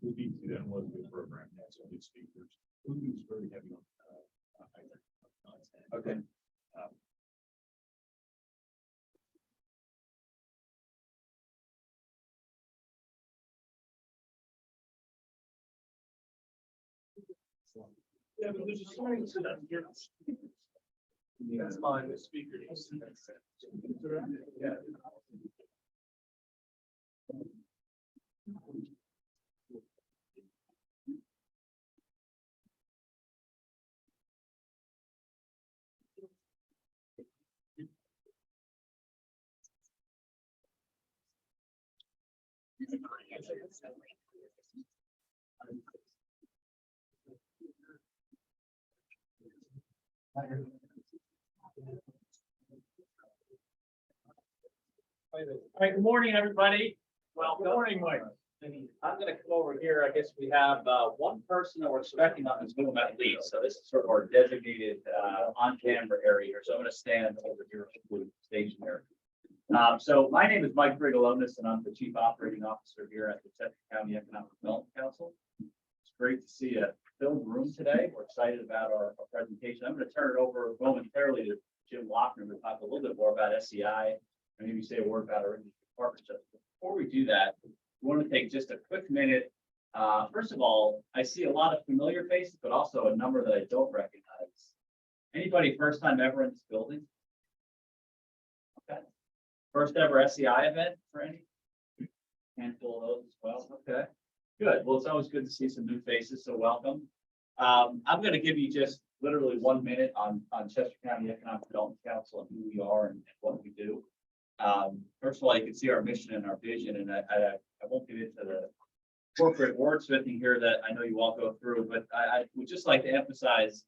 Who needs to then was the program next, so good speakers. Who's very heavy on content. Okay. Yeah, but there's just so many to that. That's fine, the speaker needs to. Yeah. All right, good morning, everybody. Well, Good morning, Mike. I'm gonna come over here. I guess we have one person that we're expecting on Zoom at least. So this is sort of our designated on-camera area here. So I'm gonna stand over here stationary. So my name is Mike Brigalonis, and I'm the Chief Operating Officer here at the Chester County Economic Development Council. It's great to see a filled room today. We're excited about our presentation. I'm gonna turn it over momentarily to Jim Lochner to talk a little bit more about SEI and maybe say a word about our industry partnerships. Before we do that, we want to take just a quick minute. First of all, I see a lot of familiar faces, but also a number that I don't recognize. Anybody first time ever in this building? Okay. First ever SEI event for any? Handful of those as well. Okay. Good. Well, it's always good to see some new faces, so welcome. I'm going to give you just literally 1 minute on Chester County Economic Development Council and who we are and what we do. First of all, you can see our mission and our vision, and I won't get into the corporate wordsmithing here that I know you all go through, but I would just like to emphasize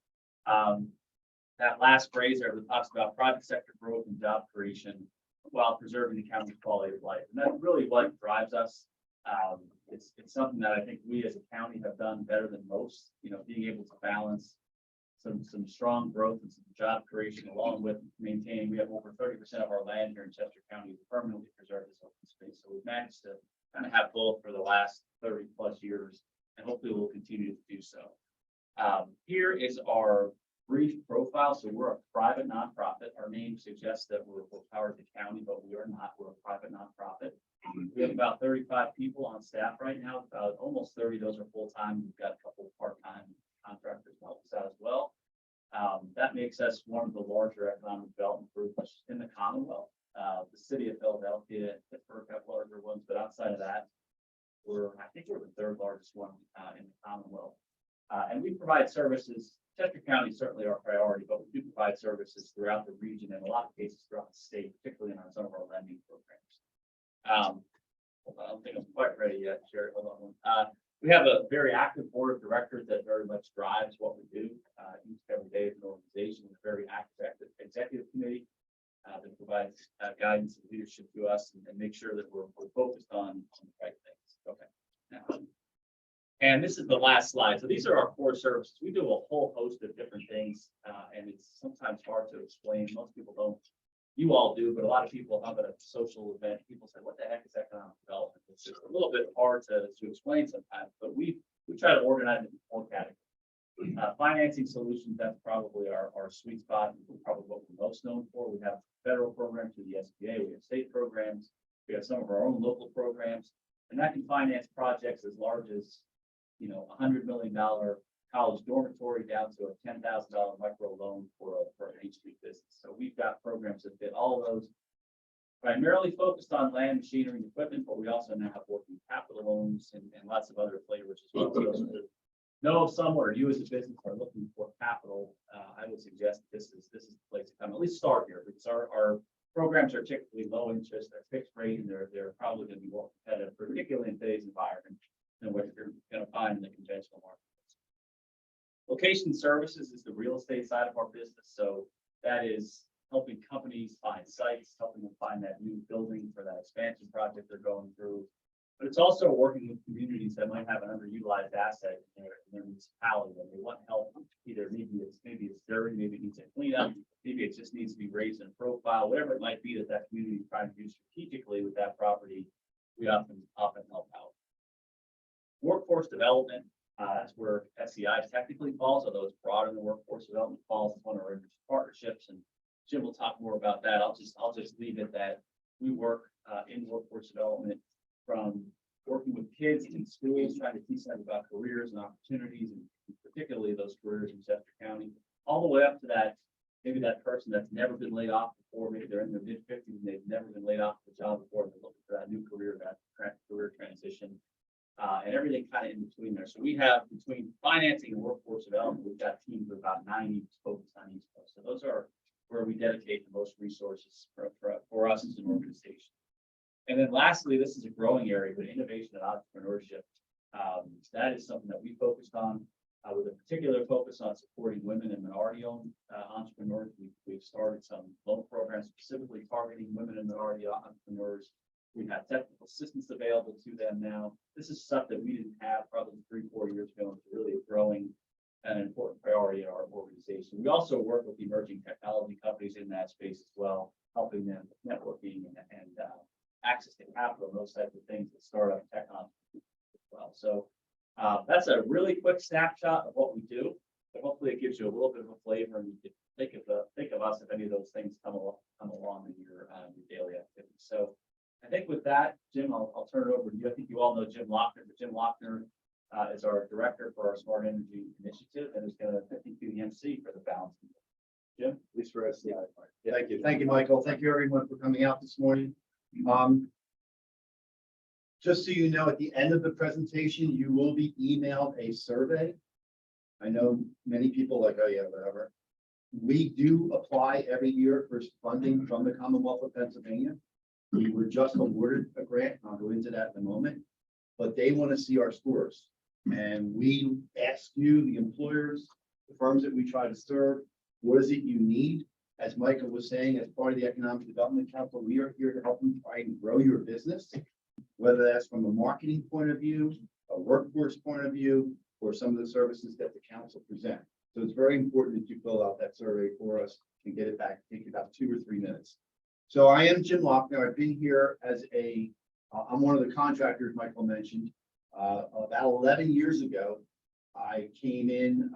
that last phrase there that talks about private sector growth and job creation while preserving the county's quality of life. And that's really what drives us. It's something that I think we as a county have done better than most, being able to balance some strong growth and some job creation along with maintaining. We have over 30% of our land here in Chester County permanently preserved as open space. So we've managed to kind of have both for the last 30 plus years, and hopefully we'll continue to do so. Here is our brief profile. So we're a private nonprofit. Our name suggests that we're powered the county, but we are not. We're a private nonprofit. We have about 35 people on staff right now. About almost 30 of those are full-time. We've got a couple of part-time contractors to help us out as well. That makes us one of the larger economic development groups in the Commonwealth. The city of Philadelphia and Pittsburgh have larger ones, but outside of that, I think we're the third largest one in the Commonwealth. And we provide services. Chester County is certainly our priority, but we do provide services throughout the region and in a lot of cases throughout the state, particularly in some of our lending programs. I don't think I'm quite ready yet, Sherry. Hold on. We have a very active board of directors that very much drives what we do each and every day as an organization. With a very active executive committee that provides guidance and leadership to us and make sure that we're focused on the right things. Okay. Now, and this is the last slide. So these are our core services. We do a whole host of different things, and it's sometimes hard to explain. Most people don't. You all do, but a lot of people have at a social event. People say, "What the heck is economic development?" It's just a little bit hard to explain sometimes, but we try to organize it in 4 categories. Financing solutions, that's probably our sweet spot, and probably what we're most known for. We have federal programs through the SBA, we have state programs, we have some of our own local programs, and that can finance projects as large as $100 million college dormitory down to a $10,000 micro loan for an H Street business. So we've got programs that fit all of those, primarily focused on land, machinery, and equipment, but we also now have working capital loans and lots of other flavors as well. So to know if someone or you as a business are looking for capital, I would suggest this is the place to come. At least start here, because our programs are typically low interest, they're fixed rate, and they're probably going to be more competitive, particularly in today's environment, than what you're going to find in the conventional market. Location services is the real estate side of our business. So that is helping companies find sites, helping them find that new building for that expansion project they're going through. But it's also working with communities that might have an underutilized asset in their municipality and they want help. Either maybe it's dirty, maybe it needs a cleanup, maybe it just needs to be raised in profile, whatever it might be that community is trying to do strategically with that property, we often help out. Workforce development, that's where SEI technically falls, although it's broader than workforce development falls. It's one of our industry partnerships, and Jim will talk more about that. I'll just leave it that we work in workforce development, from working with kids in schools, trying to teach them about careers and opportunities, and particularly those careers in Chester County, all the way up to that, maybe that person that's never been laid off before, maybe they're in their mid-50s and they've never been laid off from a job before, and they're looking for that new career, that career transition, and everything kind of in between there. So we have, between financing and workforce development, we've got teams of about 90 focused on each of those. So those are where we dedicate the most resources for us as an organization. And then lastly, this is a growing area, but innovation and entrepreneurship. That is something that we focused on with a particular focus on supporting women and minority-owned entrepreneurs. We've started some loan programs specifically targeting women and minority entrepreneurs. We have technical assistance available to them now. This is stuff that we didn't have probably 3-4 years ago. It's really growing, an important priority in our organization. We also work with emerging technology companies in that space as well, helping them with networking and access to capital and those types of things that startup tech entrepreneurs as well. So that's a really quick snapshot of what we do, but hopefully it gives you a little bit of a flavor, and you can think of us if any of those things come along in your daily activities. So I think with that, Jim, I'll turn it over to you. I think you all know Jim Lochner, but Jim Lochner is our director for our Smart Energy Initiative, and is going to, I think, be the MC for the balance. Jim, at least for SEI. Thank you, Michael. Thank you, everyone, for coming out this morning. Just so you know, at the end of the presentation, you will be emailed a survey. I know many people like, oh yeah, whatever. We do apply every year for funding from the Commonwealth of Pennsylvania. We were just awarded a grant. I'll go into that in a moment, but they want to see our scores. And we ask you, the employers, the firms that we try to serve, what is it you need? As Michael was saying, as part of the Economic Development Council, we are here to help you try and grow your business, whether that's from a marketing point of view, a workforce point of view, or some of the services that the council present. So it's very important that you fill out that survey for us and get it back. Take about 2 or 3 minutes. So I am Jim Lochner. I've been here as I'm one of the contractors Michael mentioned. About 11 years ago, I came in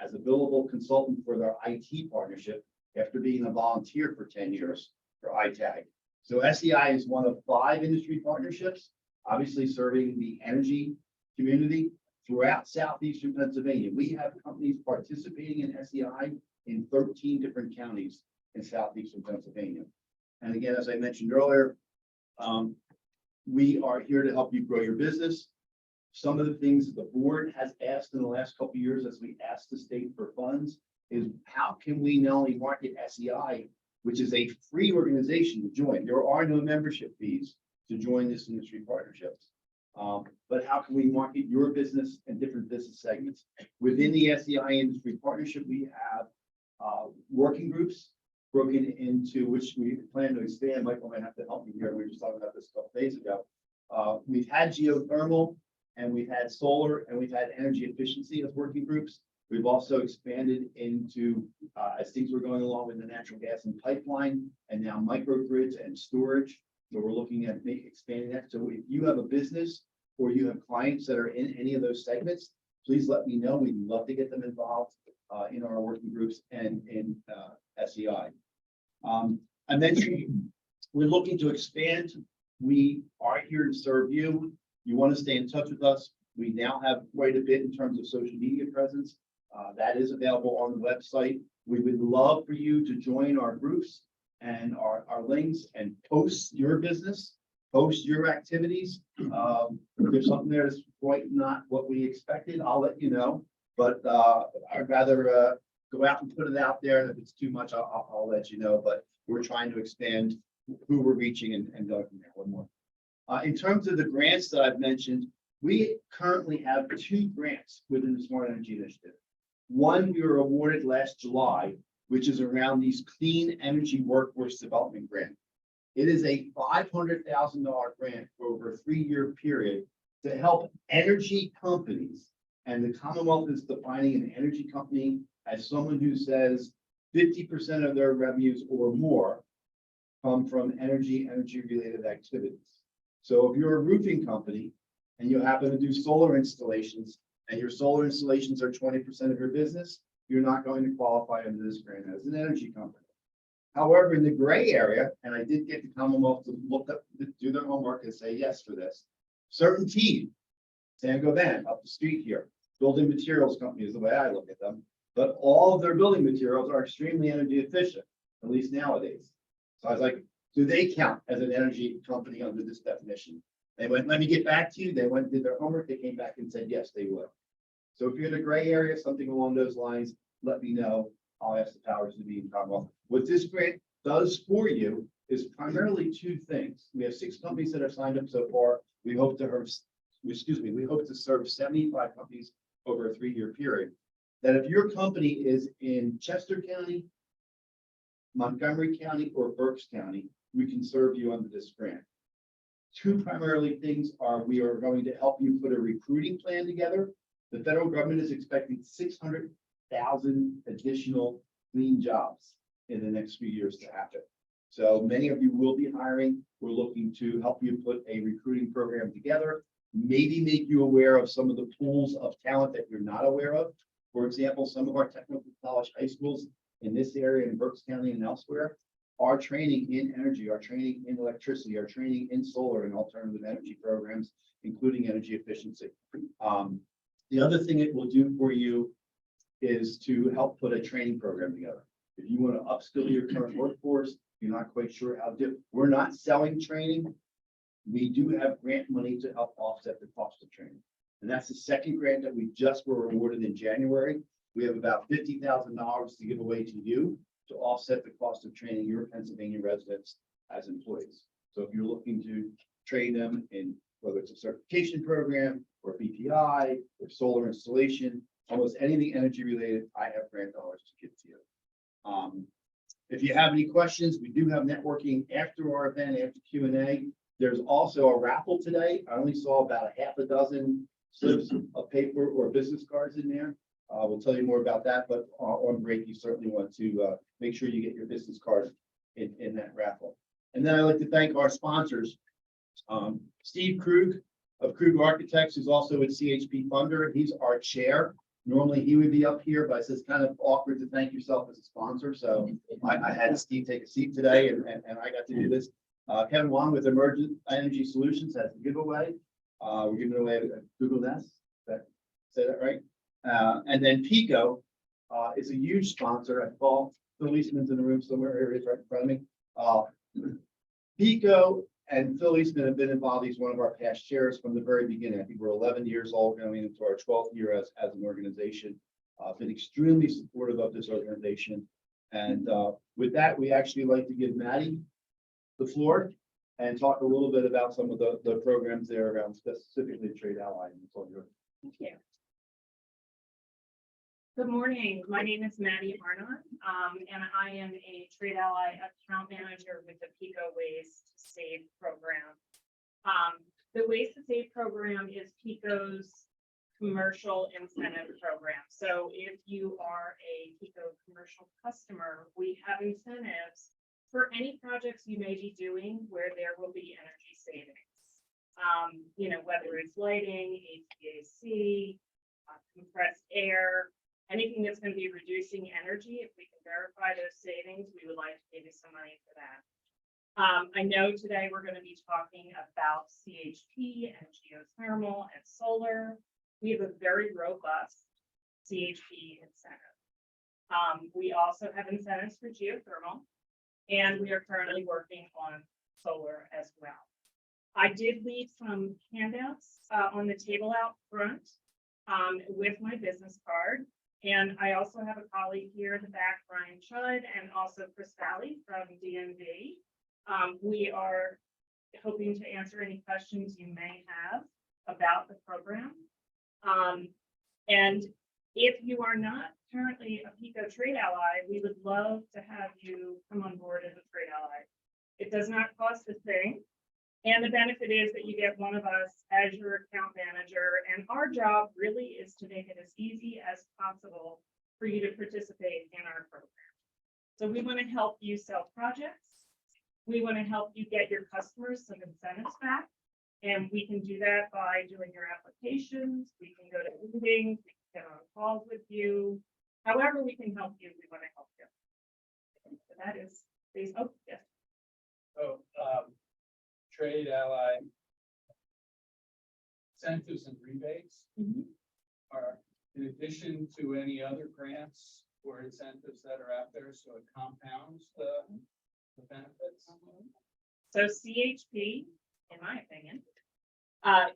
as a billable consultant for their IT partnership after being a volunteer for 10 years for ITAG. So SEI is one of 5 industry partnerships, obviously serving the energy community throughout southeastern Pennsylvania. We have companies participating in SEI in 13 different counties in southeastern Pennsylvania. And again, as I mentioned earlier, we are here to help you grow your business. Some of the things that the board has asked in the last couple of years, as we asked the state for funds, is how can we not only market SEI, which is a free organization to join. There are no membership fees to join this industry partnerships. But how can we market your business and different business segments? Within the SEI industry partnership, we have working groups broken into, which we plan to expand. Michael might have to help me here. We were just talking about this a couple days ago. We've had geothermal, and we've had solar, and we've had energy efficiency as working groups. We've also expanded into, as things were going along with the natural gas and pipeline, and now microgrids and storage. So we're looking at expanding that. So if you have a business or you have clients that are in any of those segments, please let me know. We'd love to get them involved in our working groups and in SEI. I mentioned we're looking to expand. We are here to serve you. You want to stay in touch with us. We now have quite a bit in terms of social media presence. That is available on the website. We would love for you to join our groups and our links and post your business, post your activities. If there's something there that's quite not what we expected, I'll let you know. But I'd rather go out and put it out there. And if it's too much, I'll let you know. But we're trying to expand who we're reaching and go from there. One more. In terms of the grants that I've mentioned, we currently have 2 grants within the Smart Energy Initiative. One we were awarded last July, which is around these Clean Energy Workforce Development Grant. It is a $500,000 grant for over a 3-year period to help energy companies. And the Commonwealth is defining an energy company as someone who says 50% of their revenues or more come from energy related activities. So if you're a roofing company and you happen to do solar installations, and your solar installations are 20% of your business, you're not going to qualify under this grant as an energy company. However, in the gray area, and I did get the Commonwealth to look up, do their homework and say yes for this. Certain team, San Gobain, up the street here, building materials company is the way I look at them. But all of their building materials are extremely energy efficient, at least nowadays. So I was like, do they count as an energy company under this definition? They went, let me get back to you. They went, did their homework. They came back and said, yes, they would. So if you're in a gray area, something along those lines, let me know. I'll ask the powers to be in Commonwealth. What this grant does for you is primarily two things. We have 6 companies that have signed up so far. We hope to serve 75 companies over a 3-year period. That if your company is in Chester County, Montgomery County, or Berks County, we can serve you under this grant. 2 primarily things are we are going to help you put a recruiting plan together. The federal government is expecting 600,000 additional clean jobs in the next few years to happen. So many of you will be hiring. We're looking to help you put a recruiting program together, maybe make you aware of some of the pools of talent that you're not aware of. For example, some of our technical college high schools in this area in Berks County and elsewhere are training in energy, are training in electricity, are training in solar and alternative energy programs, including energy efficiency. The other thing it will do for you is to help put a training program together. If you want to upskill your current workforce, you're not quite sure how to, we're not selling training. We do have grant money to help offset the cost of training. And that's the second grant that we just were awarded in January. We have about $50,000 to give away to you to offset the cost of training your Pennsylvania residents as employees. So if you're looking to train them in whether it's a certification program or BPI or solar installation, almost anything energy related, I have grant dollars to give to you. If you have any questions, we do have networking after our event, after Q&A. There's also a raffle today. I only saw about a half a dozen slips of paper or business cards in there. We'll tell you more about that, but on break, you certainly want to make sure you get your business card in that raffle. And then I'd like to thank our sponsors. Steve Krug of Krug Architects is also a CHP funder. He's our chair. Normally he would be up here, but it's kind of awkward to thank yourself as a sponsor. So I had Steve take a seat today and I got to do this. Kevin Wong with Emergent Energy Solutions has a giveaway. We're giving away a Google Nest. Say that right? And then Pico is a huge sponsor. I thought Phil Eastman's in the room somewhere. Here he is right in front of me. Pico and Phil Eastman have been involved. He's one of our past chairs from the very beginning. I think we're 11 years old, going into our 12th year as an organization. Been extremely supportive of this organization. And with that, we actually like to give Maddie the floor and talk a little bit about some of the programs there around specifically Trade Ally. Thank you. Good morning. My name is Maddie Arnott, and I am a Trade Ally account manager with the Pico Ways to Save program. The Ways to Save program is Pico's commercial incentive program. So if you are a Pico commercial customer, we have incentives for any projects you may be doing where there will be energy savings. Whether it's lighting, HVAC, compressed air, anything that's going to be reducing energy. If we can verify those savings, we would like to give you some money for that. I know today we're going to be talking about CHP and geothermal and solar. We have a very robust CHP incentive. We also have incentives for geothermal, and we are currently working on solar as well. I did leave some handouts on the table out front with my business card. And I also have a colleague here in the back, Brian Chudd, and also Chris Valley from DMV. We are hoping to answer any questions you may have about the program. And if you are not currently a Pico Trade Ally, we would love to have you come on board as a Trade Ally. It does not cost a thing. And the benefit is that you get one of us as your account manager. And our job really is to make it as easy as possible for you to participate in our program. So we want to help you sell projects. We want to help you get your customers some incentives back. And we can do that by doing your applications, we can go to meetings, we can get on calls with you. However, we can help you, we want to help you. So that is, oh, yes. So, trade ally incentives and rebates are in addition to any other grants or incentives that are out there, so it compounds the benefits. So CHP, in my opinion,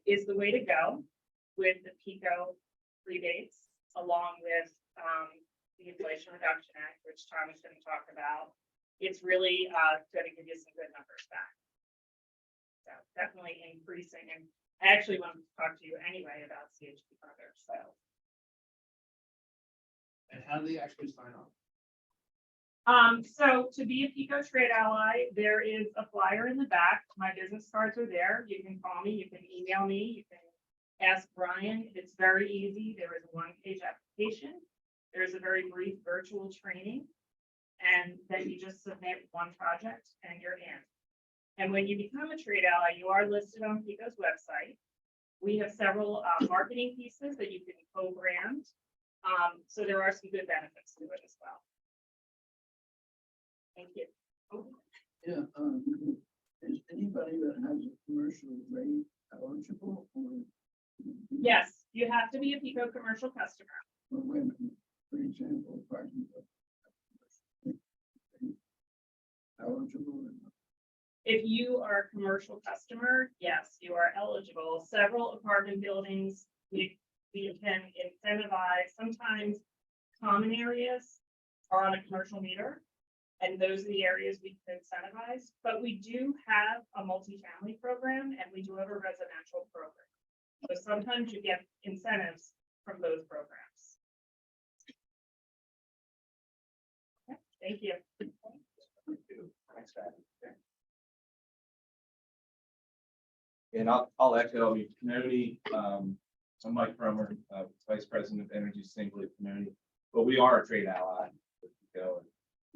is the way to go with the PICO rebates, along with, the Inflation Reduction Act, which Tom is going to talk about. It's really, going to give you some good numbers back. So definitely increasing, and I actually wanted to talk to you anyway about CHP further, so. And how do they actually sign up? So to be a PICO trade ally, there is a flyer in the back. My business cards are there. You can call me, you can email me, you can ask Brian. It's very easy. There is a one-page application. There's a very brief virtual training. And then you just submit one project and you're in. And when you become a trade ally, you are listed on PICO's website. We have several marketing pieces that you can co-brand. So there are some good benefits to it as well. Thank you. Yeah, is anybody that has a commercial rate eligible or? Yes, you have to be a PICO commercial customer. Or women, for example, parking. Eligible or not? If you are a commercial customer, yes, you are eligible. Several apartment buildings, we can incentivize, sometimes common areas are on a commercial meter. And those are the areas we can incentivize, but we do have a multifamily program and we do have a residential program. So sometimes you get incentives from both programs. Okay, thank you. Thanks, Pat. And I'll echo, I mean, Canoni, I'm Mike Cromer, Vice President of Energy Sustainability at Canoni, but we are a trade ally.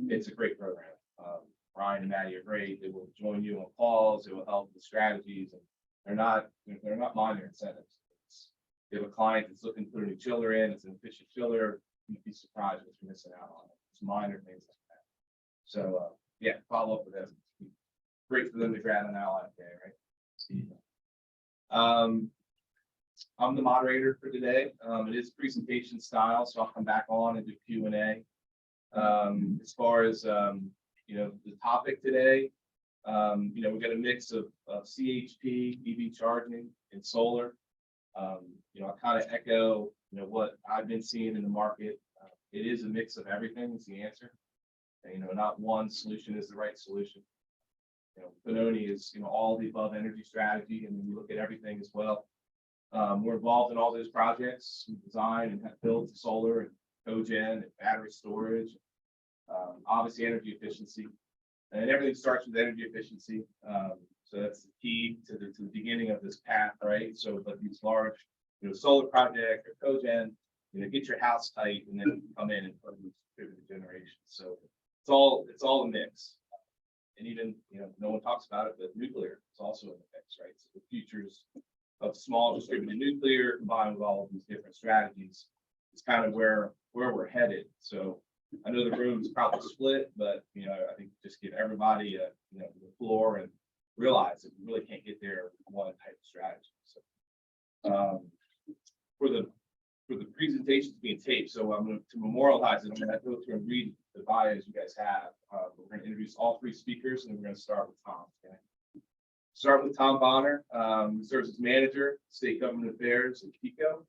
It's a great program. Ryan and Maddie are great. They will join you on calls. It will help with strategies, and they're not minor incentives. You have a client that's looking to put a new chiller in. It's an efficient chiller. You'd be surprised what you're missing out on. It's minor things like that. So yeah, follow up with them. Great for them to grab an ally today, right? I'm the moderator for today. It is presentation style, so I'll come back on and do Q&A. As far as the topic today, we got a mix of CHP, EV charging, and solar. I kind of echo what I've been seeing in the market. It is a mix of everything is the answer. And, not one solution is the right solution. Benoni is all the above energy strategy, and then we look at everything as well. We're involved in all those projects, we design and have built solar and cogen and battery storage, obviously energy efficiency, and everything starts with energy efficiency. So that's the key to the beginning of this path, right? So, but these large, solar project or cogen, get your house tight, and then come in and put in distributed generation. So it's all a mix. And even, no one talks about it, but nuclear is also in the mix, right? So the futures of small distributed nuclear combined with all of these different strategies is kind of where we're headed. So I know the room's probably split, but I think just give everybody the floor and realize that we really can't get there with one type of strategy. So for the presentations being taped, so I'm going to memorialize it. I'm going to go through and read the bios you guys have. We're going to introduce all three speakers, and we're going to start with Tom. Okay? Start with Tom Bonner, who serves as manager, state government affairs at PICO.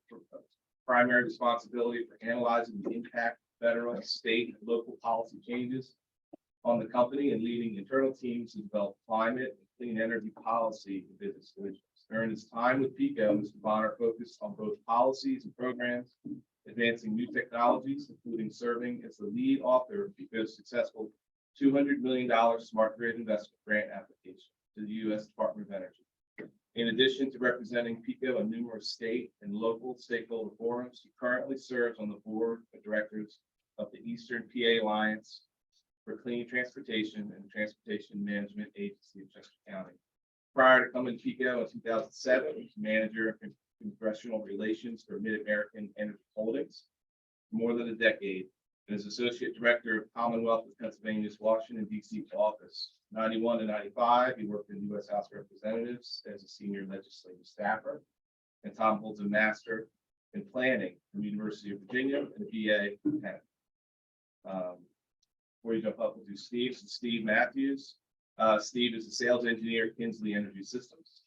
Primary responsibility for analyzing the impact of federal, state, and local policy changes on the company and leading internal teams to develop climate and clean energy policy and business solutions. During his time with PICO, Mr. Bonner focused on both policies and programs, advancing new technologies, including serving as the lead author of PICO's successful $200 million Smart Grid Investment Grant application to the U.S. Department of Energy. In addition to representing PICO in numerous state and local stakeholder forums, he currently serves on the board of directors of the Eastern PA Alliance for Clean Transportation and the Transportation Management Agency of Chester County. Prior to coming to PICO in 2007, he was manager of congressional relations for Mid-American Energy Holdings for more than a decade, and is associate director of Commonwealth of Pennsylvania's Washington D.C. office. 91 to 95, he worked in U.S. House of Representatives as a senior legislative staffer, and Tom holds a master in planning from the University of Virginia and a BA from Penn. Before you jump up, we'll do Steve. So Steve Matthews. Steve is a sales engineer at Kinsley Energy Systems.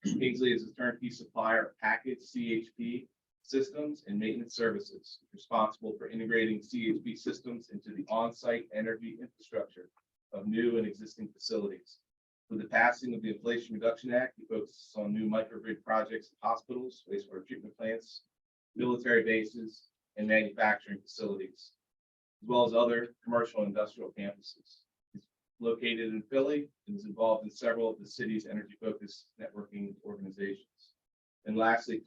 Kinsley is a turnkey supplier of packaged CHP systems and maintenance services, responsible for integrating CHP systems into the on-site energy infrastructure of new and existing facilities. With the passing of the Inflation Reduction Act, he focuses on new microgrid projects in hospitals, wastewater treatment plants, military bases, and manufacturing facilities, as well as other commercial and industrial campuses. He's located in Philly and is involved in several of the city's energy-focused networking organizations. And lastly,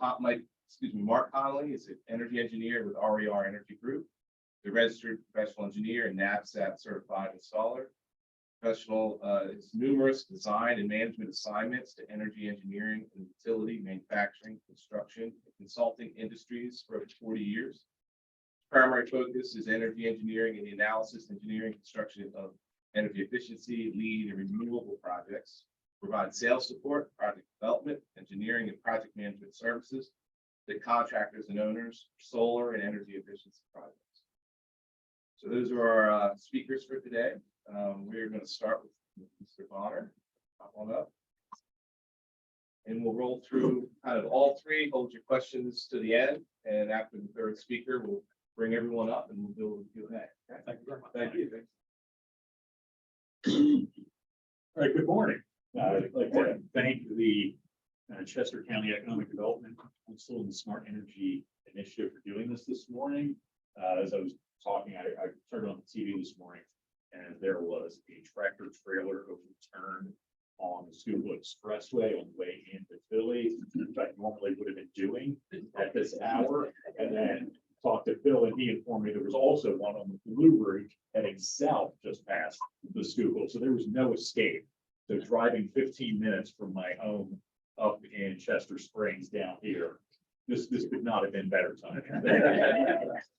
Mark Connolly is an energy engineer with RER Energy Group, the registered professional engineer and NAVSAT certified installer. Professional is numerous design and management assignments to energy engineering and utility, manufacturing, construction, and consulting industries for over 40 years. Primary focus is energy engineering and the analysis, engineering, construction of energy efficiency, lead, and renewable projects. Provide sales support, project development, engineering, and project management services to contractors and owners, solar and energy efficiency projects. So those are our speakers for today. We're going to start with Mr. Bonner. Hop on up. And we'll roll through kind of all three, hold your questions to the end. And after the third speaker, we'll bring everyone up and we'll do a Q&A. Okay, thank you very much. Thank you. All right, good morning. I'd like to thank the Chester County Economic Development Council and the Smart Energy Initiative for doing this morning. As I was talking, I turned on the TV this morning and there was a tractor trailer overturned on the Schuylkill Expressway on the way into Philly, which I normally would have been doing at this hour. And then talked to Phil and he informed me there was also one on the Blue Bridge heading south just past the Schuylkill. So there was no escape. So driving 15 minutes from my home up in Chester Springs down here, this could not have been better time.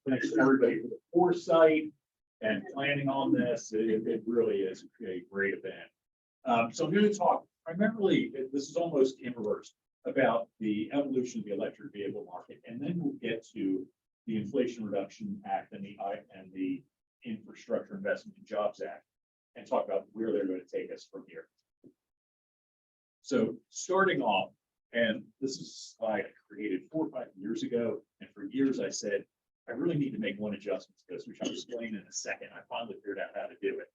Thanks to everybody for the foresight and planning on this. It really is a great event. So I'm going to talk primarily, this is almost in reverse, about the evolution of the electric vehicle market, and then we'll get to the Inflation Reduction Act and the Infrastructure Investment and Jobs Act, and talk about where they're going to take us from here. So starting off, and this is a slide I created 4 or 5 years ago, and for years I said, I really need to make one adjustment to this, which I'll explain in a second. I finally figured out how to do it.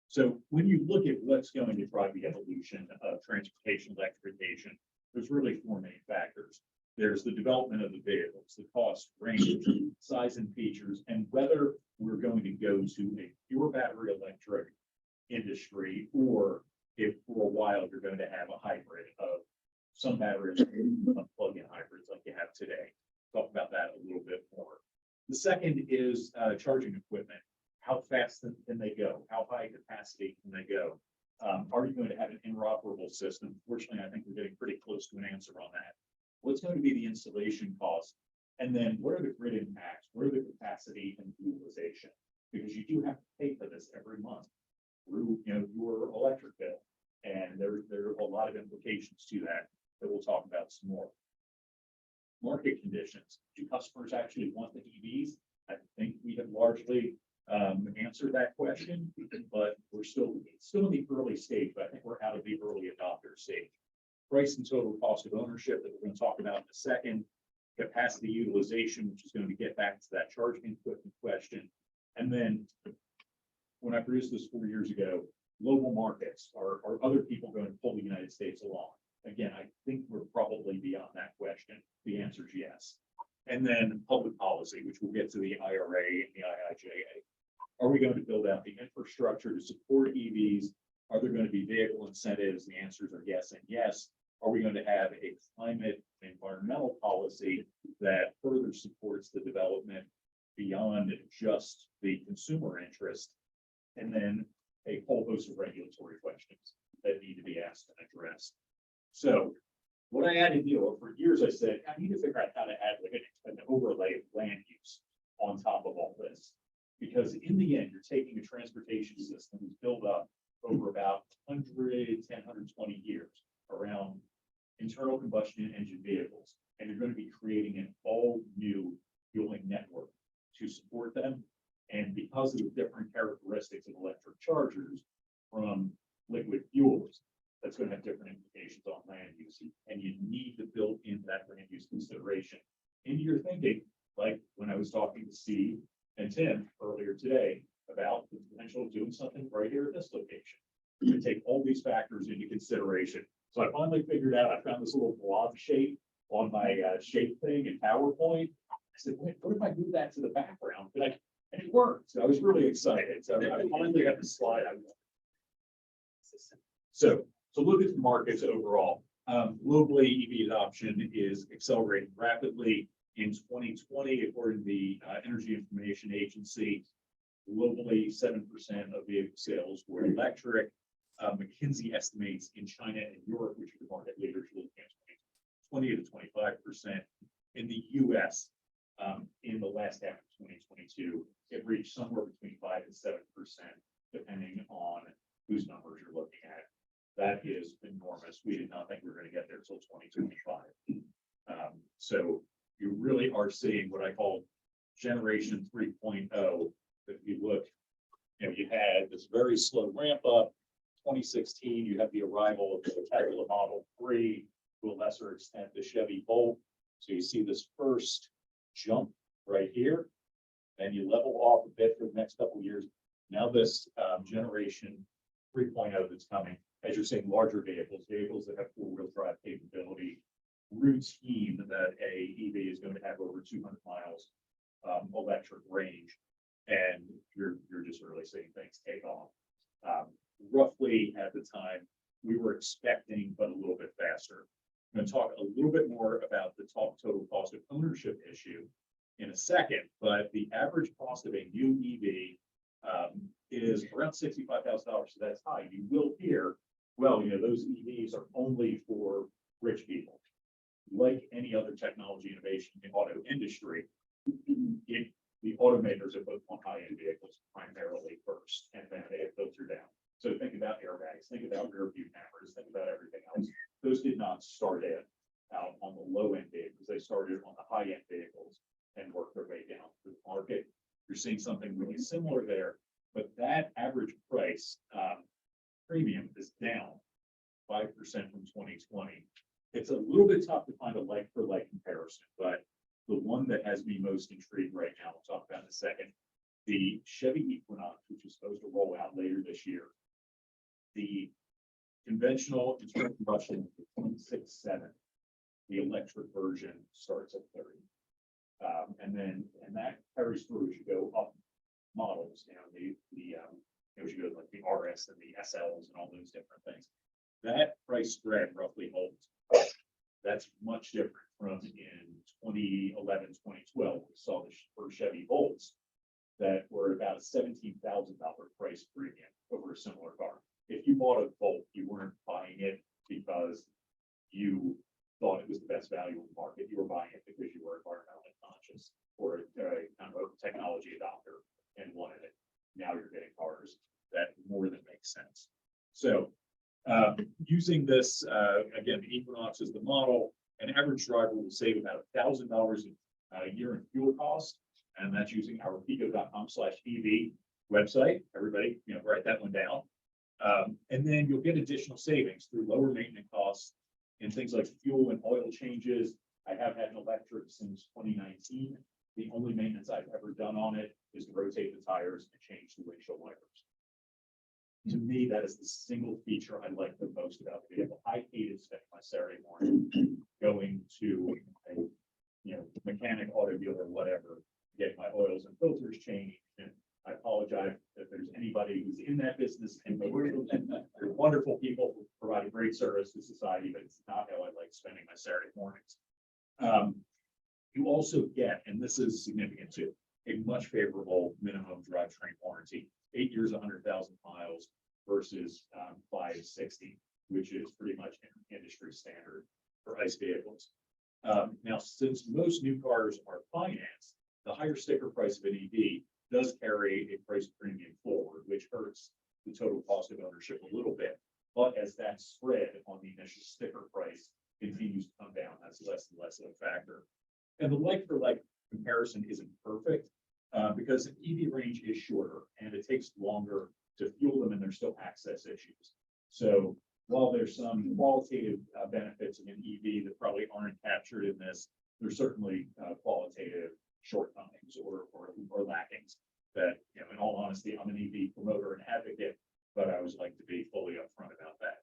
So when you look at what's going to drive the evolution of transportation electrification, there's really 4 main factors. There's the development of the vehicles, the cost, range, size and features, and whether we're going to go to a pure battery electric industry, or if for a while you're going to have a hybrid of some batteries, some plug-in hybrids like you have today. Talk about that a little bit more. The second is charging equipment. How fast can they go? How high capacity can they go? Are you going to have an interoperable system? Fortunately, I think we're getting pretty close to an answer on that. What's going to be the installation cost? And then what are the grid impacts? What are the capacity and utilization? Because you do have to pay for this every month through your electric bill. And there are a lot of implications to that we'll talk about some more. Market conditions. Do customers actually want the EVs? I think we have largely answered that question, but we're still in the early stage, but I think we're out of the early adopter stage. Price and total cost of ownership that we're going to talk about in a second. Capacity utilization, which is going to get back to that charging equipment question. And then when I produced this 4 years ago, global markets, are other people going to pull the United States along? Again, I think we're probably beyond that question. The answer is yes. And then public policy, which we'll get to the IRA and the IIJA. Are we going to build out the infrastructure to support EVs? Are there going to be vehicle incentives? The answers are yes and yes. Are we going to have a climate and environmental policy that further supports the development beyond just the consumer interest? And then a whole host of regulatory questions that need to be asked and addressed. So what I had to deal with for years, I said, I need to figure out how to add like an overlay of land use on top of all this. Because in the end, you're taking a transportation system that's built up over about 110, 120 years around internal combustion engine vehicles. And you're going to be creating an all new fueling network to support them. And because of the different characteristics of electric chargers from liquid fuels, that's going to have different implications on land use. And you need to build in that land use consideration into your thinking, like when I was talking to Steve and Tim earlier today about the potential of doing something right here at this location. To take all these factors into consideration. So I finally figured out, I found this little blob shape on my shape thing in PowerPoint. I said, wait, what if I move that to the background? And it worked. So I was really excited. So I finally got the slide. So to look at the markets overall, globally EV adoption is accelerating rapidly. In 2020, according to the Energy Information Agency, globally 7% of vehicle sales were electric. McKinsey estimates in China and Europe, which are the market leaders, looking at 20 to 25%. In the US, in the last half of 2022, it reached somewhere between 5 and 7%, depending on whose numbers you're looking at. That is enormous. We did not think we were going to get there until 2025. So you really are seeing what I call generation 3.0. If you look, you had this very slow ramp up. 2016, you have the arrival of the Tesla Model 3, to a lesser extent, the Chevy Bolt. So you see this first jump right here, and you level off a bit for the next couple of years. Now this generation 3.0 that's coming, as you're seeing larger vehicles that have four-wheel drive capability, routine that a EV is going to have over 200 miles electric range, and you're just really seeing things take off. Roughly at the time we were expecting, but a little bit faster. I'm going to talk a little bit more about the total cost of ownership issue in a second, but the average cost of a new EV is around $65,000. So that's high. You will hear, well, those EVs are only for rich people. Like any other technology innovation in the auto industry, the automakers have put on high-end vehicles primarily first, and then they have filtered down. So think about airbags, think about rear view cameras, think about everything else. Those did not start out on the low-end vehicles. They started on the high-end vehicles and worked their way down through the market. You're seeing something really similar there, but that average price premium is down 5% from 2020. It's a little bit tough to find a like-for-like comparison, but the one that has me most intrigued right now, we'll talk about in a second, the Chevy Equinox, which is supposed to roll out later this year. The conventional internal combustion, 26.7. The electric version starts at 30. And that carries through as you go up models, as you go like the RS and the SLs and all those different things. That price spread roughly holds. That's much different from in 2011, 2012, we saw the first Chevy Bolts that were about a $17,000 price premium over a similar car. If you bought a Bolt, you weren't buying it because you thought it was the best value in the market. You were buying it because you were environmentally conscious or a kind of a technology adopter and wanted it. Now you're getting cars that more than make sense. So using this, again, the Equinox is the model. An average driver will save about $1,000 a year in fuel cost, and that's using our pico.com/EV website. Everybody, write that one down. And then you'll get additional savings through lower maintenance costs in things like fuel and oil changes. I have had an electric since 2019. The only maintenance I've ever done on it is to rotate the tires and change the windshield wipers. To me, that is the single feature I like the most about the vehicle. I hated spending my Saturday morning going to a mechanic, auto dealer, whatever, get my oils and filters changed. And I apologize if there's anybody who's in that business, and they're wonderful people who provide a great service to society, but it's not how I like spending my Saturday mornings. You also get, and this is significant too, a much favorable minimum drivetrain warranty. 8 years, 100,000 miles versus 560. which is pretty much industry standard for ICE vehicles. Now, since most new cars are financed, the higher sticker price of an EV does carry a price premium forward, which hurts the total cost of ownership a little bit. But as that spread on the initial sticker price continues to come down, that's less and less of a factor. And the like for like comparison isn't perfect because an EV range is shorter and it takes longer to fuel them and there's still access issues. So while there's some qualitative benefits of an EV that probably aren't captured in this, there's certainly qualitative shortcomings or lackings that, you know, in all honesty, I'm an EV promoter and advocate, but I always like to be fully upfront about that.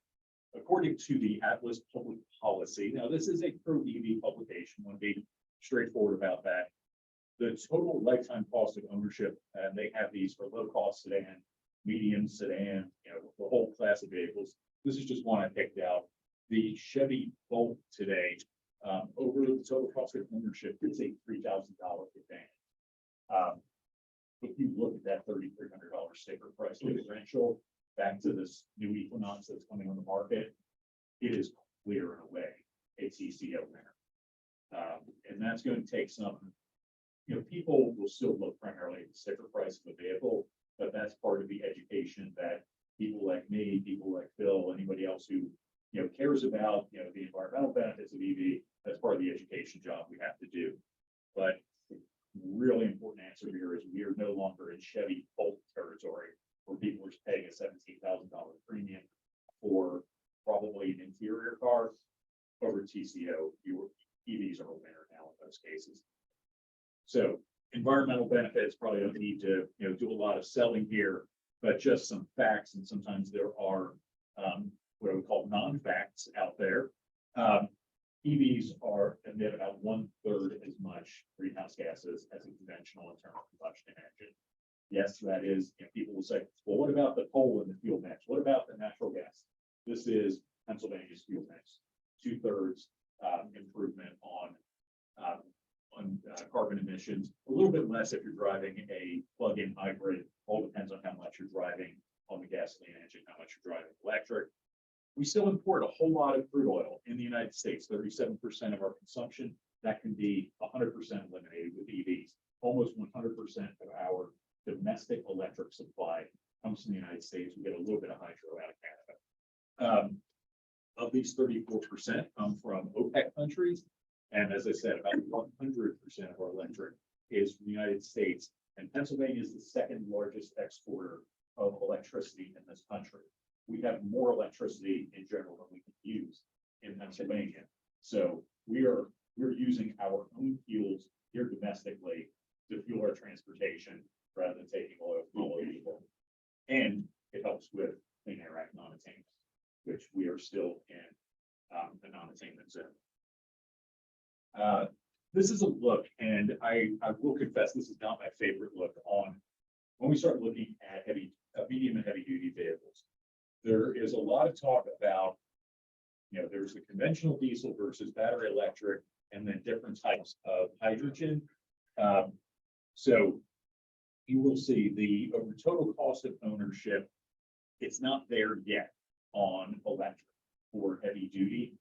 According to the Atlas Public Policy, now this is a pro EV publication, want to be straightforward about that. The total lifetime cost of ownership, and they have these for low cost sedan, medium sedan, you know, the whole class of vehicles. This is just one I picked out. The Chevy Bolt today, over the total cost of ownership, it's a $3,000 sedan. If you look at that $3,300 sticker price differential back to this new Equinox that's coming on the market, it is clear and away a TCO winner. And that's going to take some, you know, people will still look primarily at the sticker price of the vehicle, but that's part of the education that people like me, people like Phil, anybody else who, you know, cares about, you know, the environmental benefits of EV, that's part of the education job we have to do. But the really important answer here is we are no longer in Chevy Bolt territory where people are paying a $17,000 premium for probably an interior car over TCO. Your EVs are a winner now in those cases. So environmental benefits probably don't need to, you know, do a lot of selling here, but just some facts. And sometimes there are what I would call non-facts out there. EVs emit about 1/3 as much greenhouse gases as a conventional internal combustion engine. Yes, that is, you know, people will say, well, what about the coal in the fuel mix? What about the natural gas? This is Pennsylvania's fuel mix, 2/3 improvement on carbon emissions, a little bit less if you're driving a plug-in hybrid. All depends on how much you're driving on the gasoline engine, how much you're driving electric. We still import a whole lot of crude oil in the United States, 37% of our consumption. That can be 100% eliminated with EVs. Almost 100% of our domestic electric supply comes from the United States. We get a little bit of hydro out of Canada. Of these, 34% come from OPEC countries. And as I said, about 100% of our electric is from the United States. And Pennsylvania is the second largest exporter of electricity in this country. We have more electricity in general than we can use in Pennsylvania. So we're using our own fuels here domestically to fuel our transportation rather than taking oil from all over the world. And it helps with Clean Air Act non-attainment, which we are still in the non-attainment zone. This is a look, and I will confess this is not my favorite look on when we start looking at medium and heavy duty vehicles. There is a lot of talk about, you know, there's the conventional diesel versus battery electric, and then different types of hydrogen. So you will see the over total cost of ownership, it's not there yet on electric or heavy duty.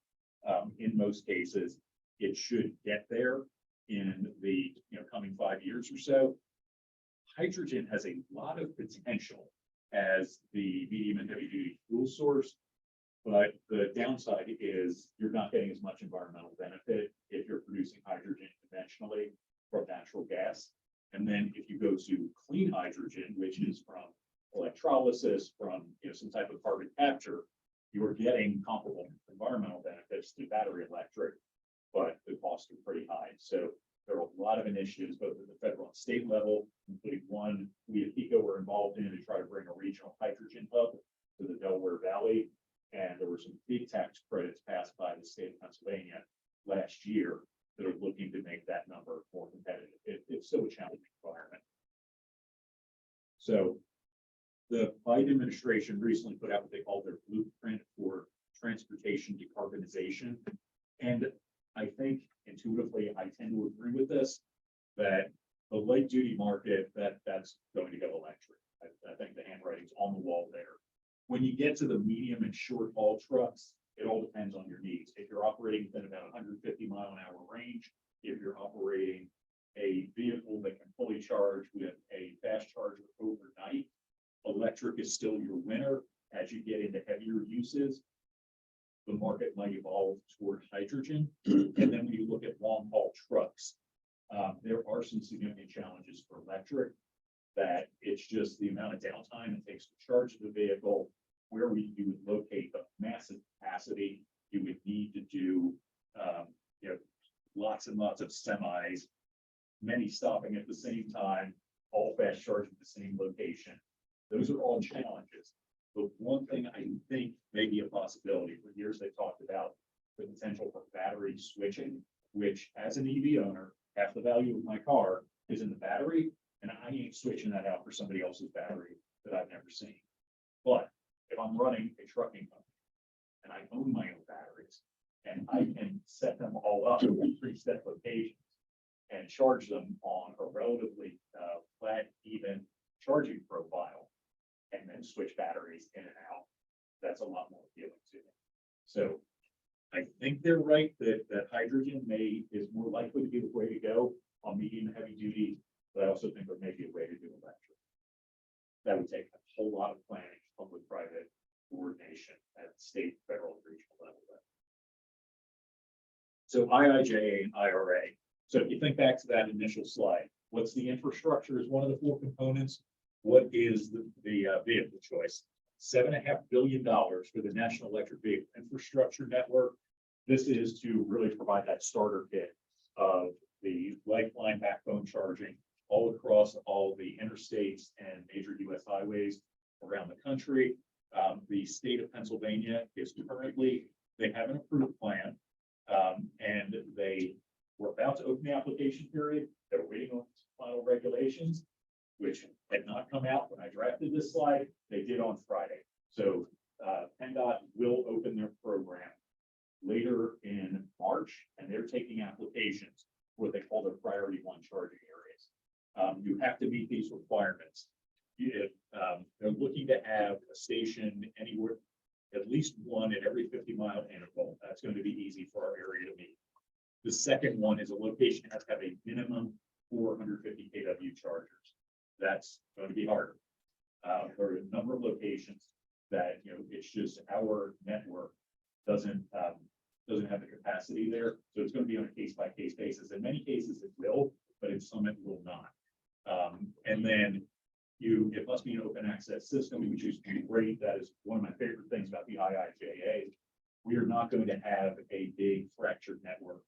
In most cases, it should get there in the coming 5 years or so. Hydrogen has a lot of potential as the medium and heavy duty fuel source, but the downside is you're not getting as much environmental benefit if you're producing hydrogen conventionally from natural gas. And then if you go to clean hydrogen, which is from electrolysis, from some type of carbon capture, you are getting comparable environmental benefits to battery electric, but the costs are pretty high. So there are a lot of initiatives, both at the federal and state level, including one we at PICO were involved in to try to bring a regional hydrogen hub to the Delaware Valley. And there were some big tax credits passed by the state of Pennsylvania last year that are looking to make that number more competitive. It's still a challenging environment. So the Biden administration recently put out what they call their blueprint for transportation decarbonization. And I think intuitively, I tend to agree with this, that the light duty market, that's going to go electric. I think the handwriting's on the wall there. When you get get to the medium and short haul trucks, it all depends on your needs. If you're operating within about 150-mile-an-hour range, if you're operating a vehicle that can fully charge with a fast charger overnight, electric is still your winner. As you get into heavier uses, the market might evolve toward hydrogen. And then when you look at long haul trucks, there are some significant challenges for electric, that it's just the amount of downtime it takes to charge the vehicle, where you would locate the massive capacity. You would need to do, lots and lots of semis, many stopping at the same time, all fast charging at the same location. Those are all challenges. The one thing I think may be a possibility, for years they talked about the potential for battery switching, which as an EV owner, half the value of my car is in the battery, and I ain't switching that out for somebody else's battery that I've never seen. But if I'm running a trucking company and I own my own batteries, and I can set them all up in preset locations and charge them on a relatively flat, even charging profile, and then switch batteries in and out, that's a lot more appealing to me. So I think they're right that hydrogen is more likely to be the way to go on medium and heavy duty, but I also think there may be a way to do electric. That would take a whole lot of planning, public-private coordination at state, federal, and regional level. So IIJA and IRA. So if you think back to that initial slide, what's the infrastructure is one of the four components. What is the vehicle choice? $7.5 billion for the National Electric Vehicle Infrastructure Network. This is to really provide that starter kit of the lifeline backbone charging all across all the interstates and major US highways around the country. The state of Pennsylvania is currently, they have an approved plan, and they were about to open the application period. They're waiting on final regulations, which had not come out when I drafted this slide. They did on Friday. So PennDOT will open their program later in March, and they're taking applications for what they call their priority one charging areas. You have to meet these requirements. If they're looking to have a station anywhere, at least one at every 50-mile interval, that's going to be easy for our area to meet. The second one is a location that has to have a minimum 450 kW chargers. That's going to be harder. There are a number of locations that, it's just our network doesn't have the capacity there. So it's going to be on a case-by-case basis. In many cases, it will, but in some it will not. And then it must be an open access system, which is great. That is one of my favorite things about the IIJA. We are not going to have a big fractured network.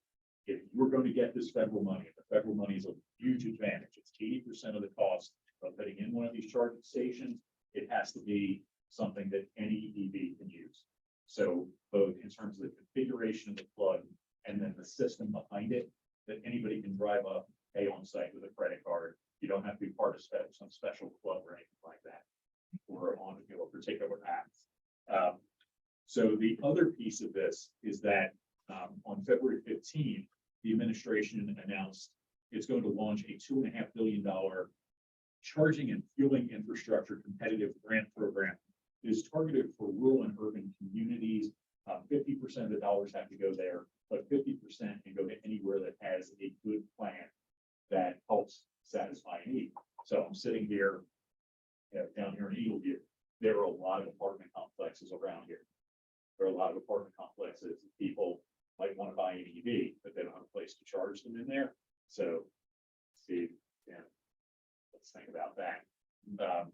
If we're going to get this federal money, the federal money is a huge advantage. It's 80% of the cost of putting in one of these charging stations. It has to be something that any EV can use. So both in terms of the configuration of the plug and then the system behind it, that anybody can drive up, pay on site with a credit card. You don't have to be part of some special club or anything like that, or on a particular app. So the other piece of this is that on February 15th, the administration announced it's going to launch a $2.5 billion charging and fueling infrastructure competitive grant program. It is targeted for rural and urban communities. 50% of the dollars have to go there, but 50% can go to anywhere that has a good plan that helps satisfy a need. So I'm sitting here, down here in Eagleview. There are a lot of apartment complexes around here. There are a lot of apartment complexes. People might want to buy an EV, but they don't have a place to charge them in there. So, let's think about that. A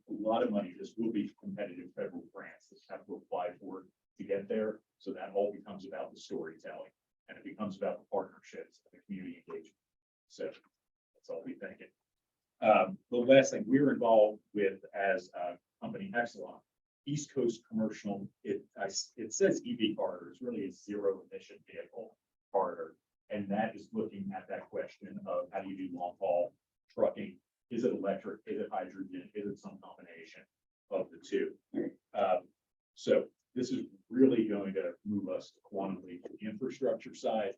lot of money. This will be competitive federal grants that have to apply for to get there. So that all becomes about the storytelling, and it becomes about the partnerships and the community engagement. So that's all we're thinking. The last thing we're involved with as a company, Exelon, East Coast Commercial, it says EV corridor. It's really a zero emission vehicle corridor. And that is looking at that question of how do you do long haul trucking? Is it electric? Is it hydrogen? Is it some combination of the two? So this is really going to move us quantumly to the infrastructure side.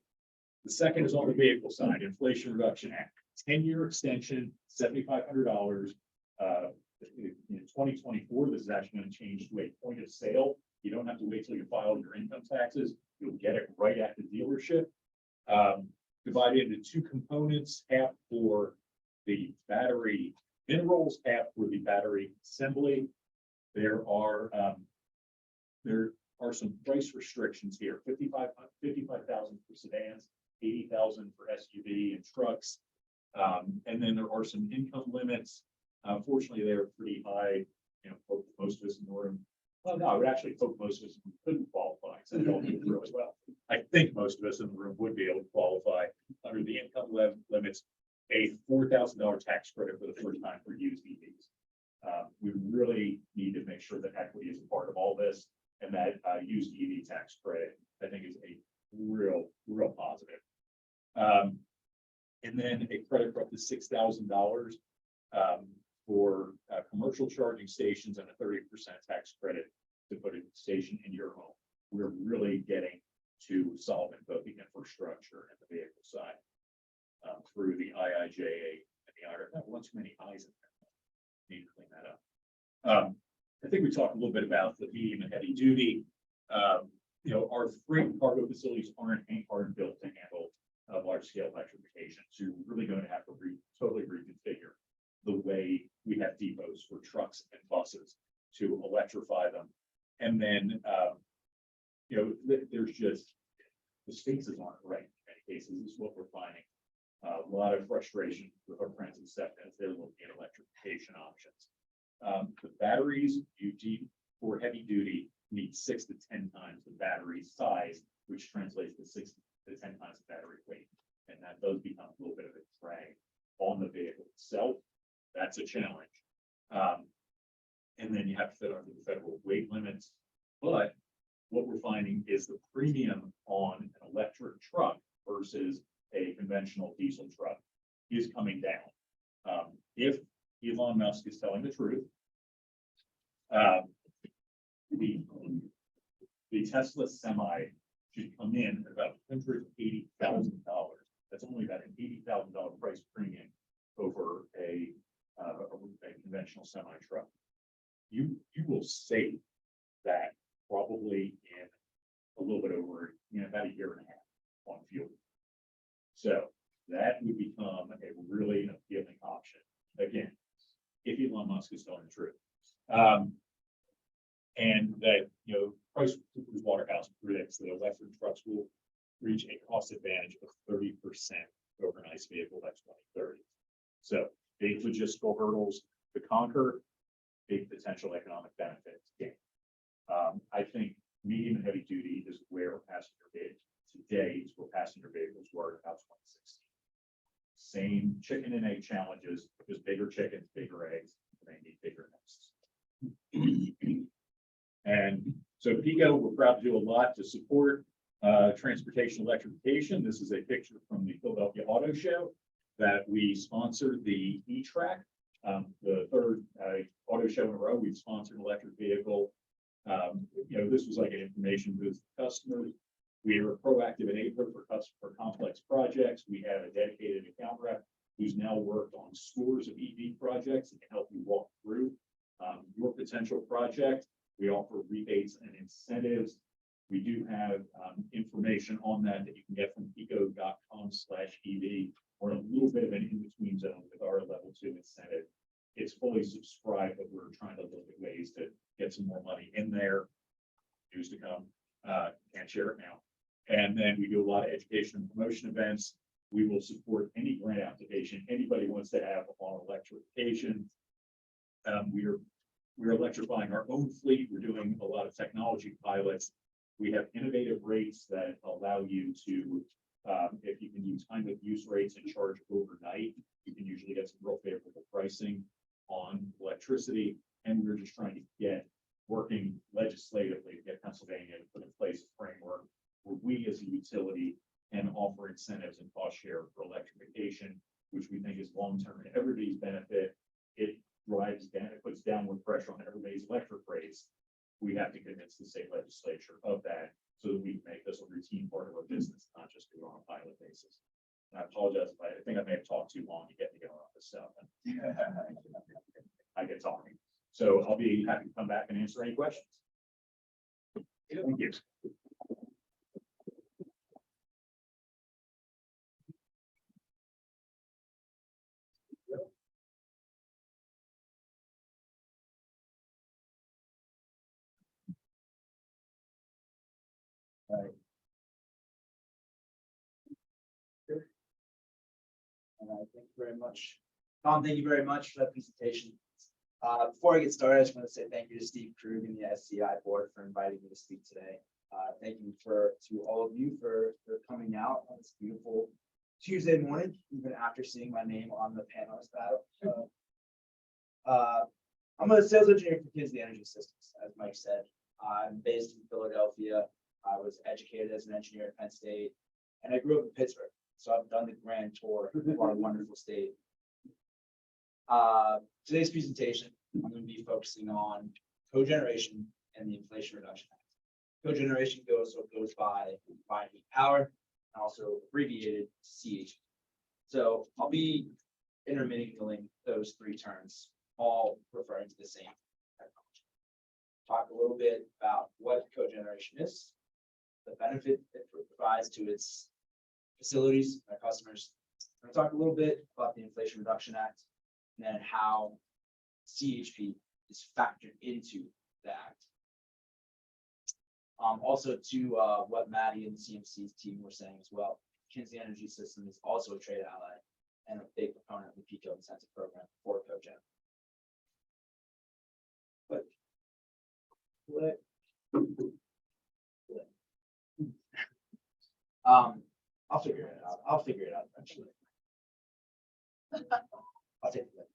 The second is on the vehicle side, Inflation Reduction Act, 10-year extension, $7,500 In 2024, this is actually going to change to a point of sale. You don't have to wait till you file your income taxes. You'll get it right at the dealership. Divided into two components, half for the battery minerals, half for the battery assembly. There are some price restrictions here, 55,000 for sedans, 80,000 for SUV and trucks. And then there are some income limits. Unfortunately, they're pretty high, you know, for most of us in the room. Well, no, I would actually hope most of us couldn't qualify, so they don't do really well. I think most of us in the room would be able to qualify under the income limits, a $4,000 tax credit for the first time for used EVs. We really need to make sure that equity is a part of all this, and that used EV tax credit, I think, is a real positive. And then a credit for up to $6,000 for commercial charging stations and a 30% tax credit to put a station in your home. We're really getting to solving both the infrastructure and the vehicle side through the IIJA and the IRA. One too many I's in there. Need to clean that up. I think we talked a little bit about the medium and heavy duty. You know, our freight cargo facilities aren't built to handle large scale electrification. So you're really going to have to totally reconfigure the way we have depots for trucks and buses to electrify them. And then, you know, there's just, the spaces aren't right in many cases. This is what we're finding. A lot of frustration with our friends at SEPTA as they're looking at electrification options. The batteries for heavy duty need 6 to 10 times the battery size, which translates to 6 to 10 times the battery weight. And that does become a little bit of a drag on the vehicle itself. That's a challenge. And then you have to fit under the federal weight limits. But what we're finding is the premium on an electric truck versus a conventional diesel truck is coming down. If Elon Musk is telling the truth, the Tesla Semi should come in at about $180,000. That's only about an $80,000 price premium over a conventional semi truck. You will save that probably in a little bit over, you know, about a year and a half on fuel. So that would become a really appealing option. Again, if Elon Musk is telling the truth. And that, you know, Pricewaterhouse predicts that electric trucks will reach a cost advantage of 30% over an ICE vehicle by 2030. So big logistical hurdles to conquer, big potential economic benefits. I think medium and heavy duty is where passenger vehicles today is where passenger vehicles were about 2016. Same chicken and egg challenges, just bigger chickens, bigger eggs, and they need bigger nests. And so PICO, we're proud to do a lot to support transportation electrification. This is a picture from the Philadelphia Auto Show that we sponsored the E-Track, the third auto show in a row. We've sponsored an electric vehicle. You know, this was like an information booth for customers. We were proactive in April for complex projects. We have a dedicated account rep who's now worked on scores of EV projects and can help you walk through your potential project. We offer rebates and incentives. We do have information on that you can get from pico.com/EV. We're a little bit of an in-between zone with our level 2 incentive. It's fully subscribed, but we're trying to look at ways to get some more money in there. News to come. Can't share it now. And then we do a lot of education and promotion events. We will support any grant application anybody wants to have on electrification. We're electrifying our own fleet. We're doing a lot of technology pilots. We have innovative rates that allow you to, if you can use time of use rates and charge overnight, you can usually get some real favorable pricing on electricity. And we're just trying to get working legislatively to get Pennsylvania to put in place a framework where we as a utility can offer incentives and cost share for electrification, which we think is long-term to everybody's benefit. It drives down, it puts downward pressure on everybody's electric rates. We have to convince the state legislature of that so that we can make this a routine part of our business, not just do it on a pilot basis. And I apologize if I think I may have talked too long to get me going on this stuff. I get talking. So I'll be happy to come back and answer any questions. Thank you. Thank you very much. Tom, thank you very much for that presentation. Before I get started, I just want to say thank you to Steve Krug and the SEI board for inviting me to speak today. Thank you to all of you for coming out on this beautiful Tuesday morning, even after seeing my name on the panelist battle. I'm a sales engineer for Kinsley Energy Systems, as Mike said. I'm based in Philadelphia. I was educated as an engineer at Penn State, and I grew up in Pittsburgh. So I've done the grand tour of our wonderful state. Today's presentation, I'm going to be focusing on cogeneration and the Inflation Reduction Act. Cogeneration goes by combined heat power, and also abbreviated CHP. So I'll be intermingling those three terms, all referring to the same technology. Talk a little bit about what cogeneration is, the benefit it provides to its facilities, our customers. I'm going to talk a little bit about the Inflation Reduction Act and then how CHP is factored into the act. Also to what Maddie and the CMC's team were saying as well. Kinsley Energy System is also a trade ally and a big proponent of the PICO incentive program for cogen. But I'll figure it out. I'll figure it out eventually. I'll take it.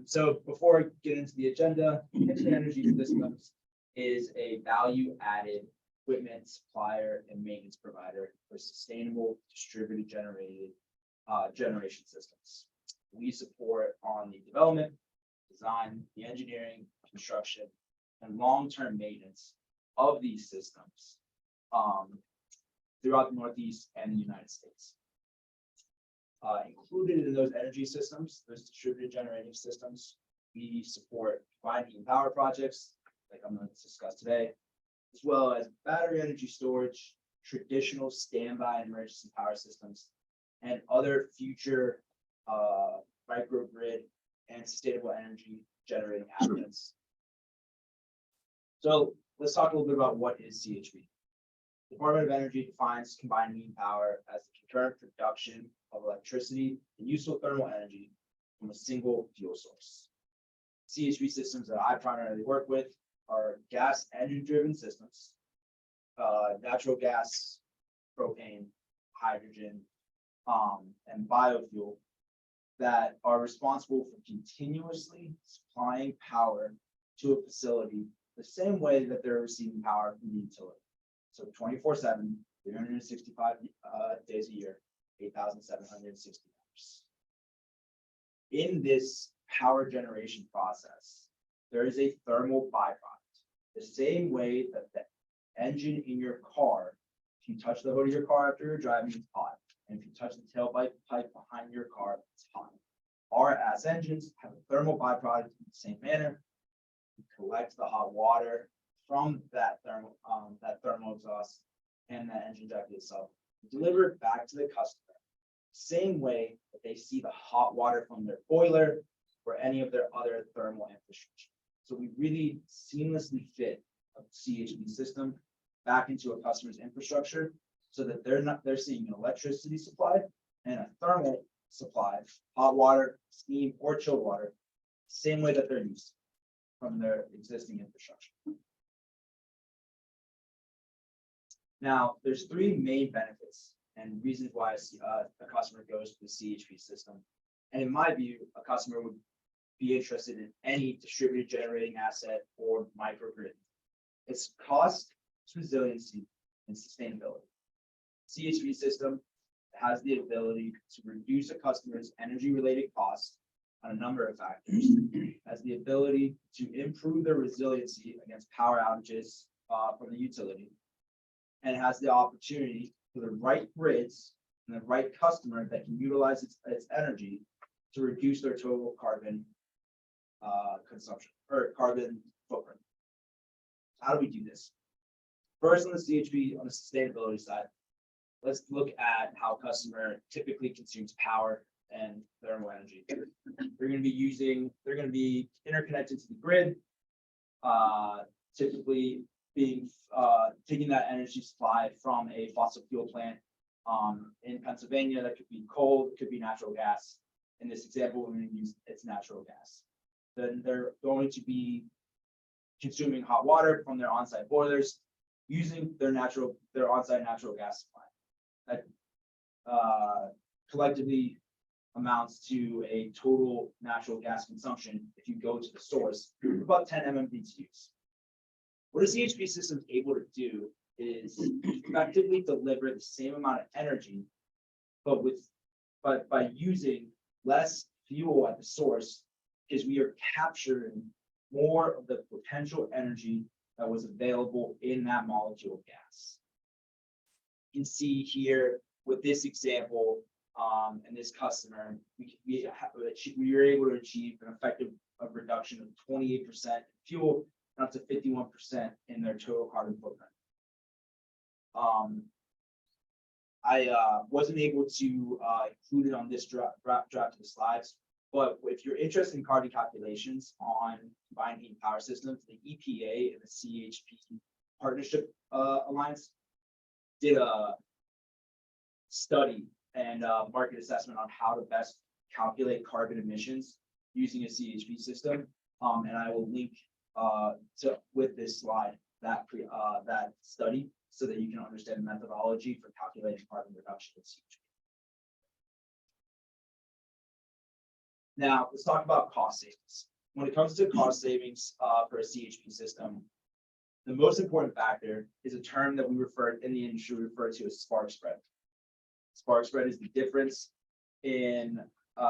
So before I get into the agenda, Kinsley Energy Systems is a value-added equipment supplier and maintenance provider for sustainable distributed generation systems. We support on the development, design, the engineering, construction, and long-term maintenance of these systems throughout the Northeast and the United States. Included in those energy systems, those distributed generating systems, we support combined heat and power projects, like I'm going to discuss today, as well as battery energy storage, traditional standby and emergency power systems, and other future microgrid and sustainable energy generating assets. So let's talk a little bit about what is CHP. The Department of Energy defines combined heat and power as the concurrent production of electricity and useful thermal energy from a single fuel source. CHP systems that I primarily work with are gas engine driven systems, natural gas, propane, hydrogen, and biofuel that are responsible for continuously supplying power to a facility the same way that they're receiving power from the utility. So 24/7, 365 days a year, 8,760 hours. In this power generation process, there is a thermal byproduct. The same way that the engine in your car, if you touch the hood of your car after you're driving, it's hot. And if you touch the tailpipe behind your car, it's hot. Our ass engines have a thermal byproduct in the same manner. We collect the hot water from that thermal exhaust and that engine jacket itself, deliver it back to the customer, same way that they see the hot water from their boiler or any of their other thermal infrastructure. So we really seamlessly fit a CHP system back into a customer's infrastructure so that they're seeing an electricity supply and a thermal supply, hot water, steam, or chilled water, same way that they're used from their existing infrastructure. Now, there's three main benefits and reasons why a customer goes to the CHP system. And in my view, a customer would be interested in any distributed generating asset or microgrid. It's cost, it's resiliency, and sustainability. CHP system has the ability to reduce a customer's energy-related costs on a number of factors, has the ability to improve their resiliency against power outages from the utility, and has the opportunity for the right grids and the right customer that can utilize its energy to reduce their total carbon consumption or carbon footprint. How do we do this? First, on the CHP, on the sustainability side, let's look at how customer typically consumes power and thermal energy. They're going to be interconnected to the grid, typically being taking that energy supply from a fossil fuel plant. In Pennsylvania, that could be coal, it could be natural gas. In this example, we're going to use it's natural gas. Then they're going to be consuming hot water from their on-site boilers, using their on-site natural gas supply. That collectively amounts to a total natural gas consumption, if you go to the source, of about 10 MMBTUs. What a CHP system is able to do is effectively deliver the same amount of energy, but by using less fuel at the source, because we are capturing more of the potential energy that was available in that molecule of gas. You can see here with this example, and this customer, we were able to achieve an effective reduction of 28% in fuel and up to 51% in their total carbon footprint. I wasn't able to include it on this draft of the slides, but if you're interested in carbon calculations on combined heat and power systems, the EPA and the CHP Partnership Alliance did a study and market assessment on how to best calculate carbon emissions using a CHP system. And I will link with this slide that study so that you can understand the methodology for calculating carbon reduction in CHP. Now, let's talk about cost savings. When it comes to cost savings for a CHP system, the most important factor is a term that we in the industry refer to as spark spread. Spark spread is the difference in the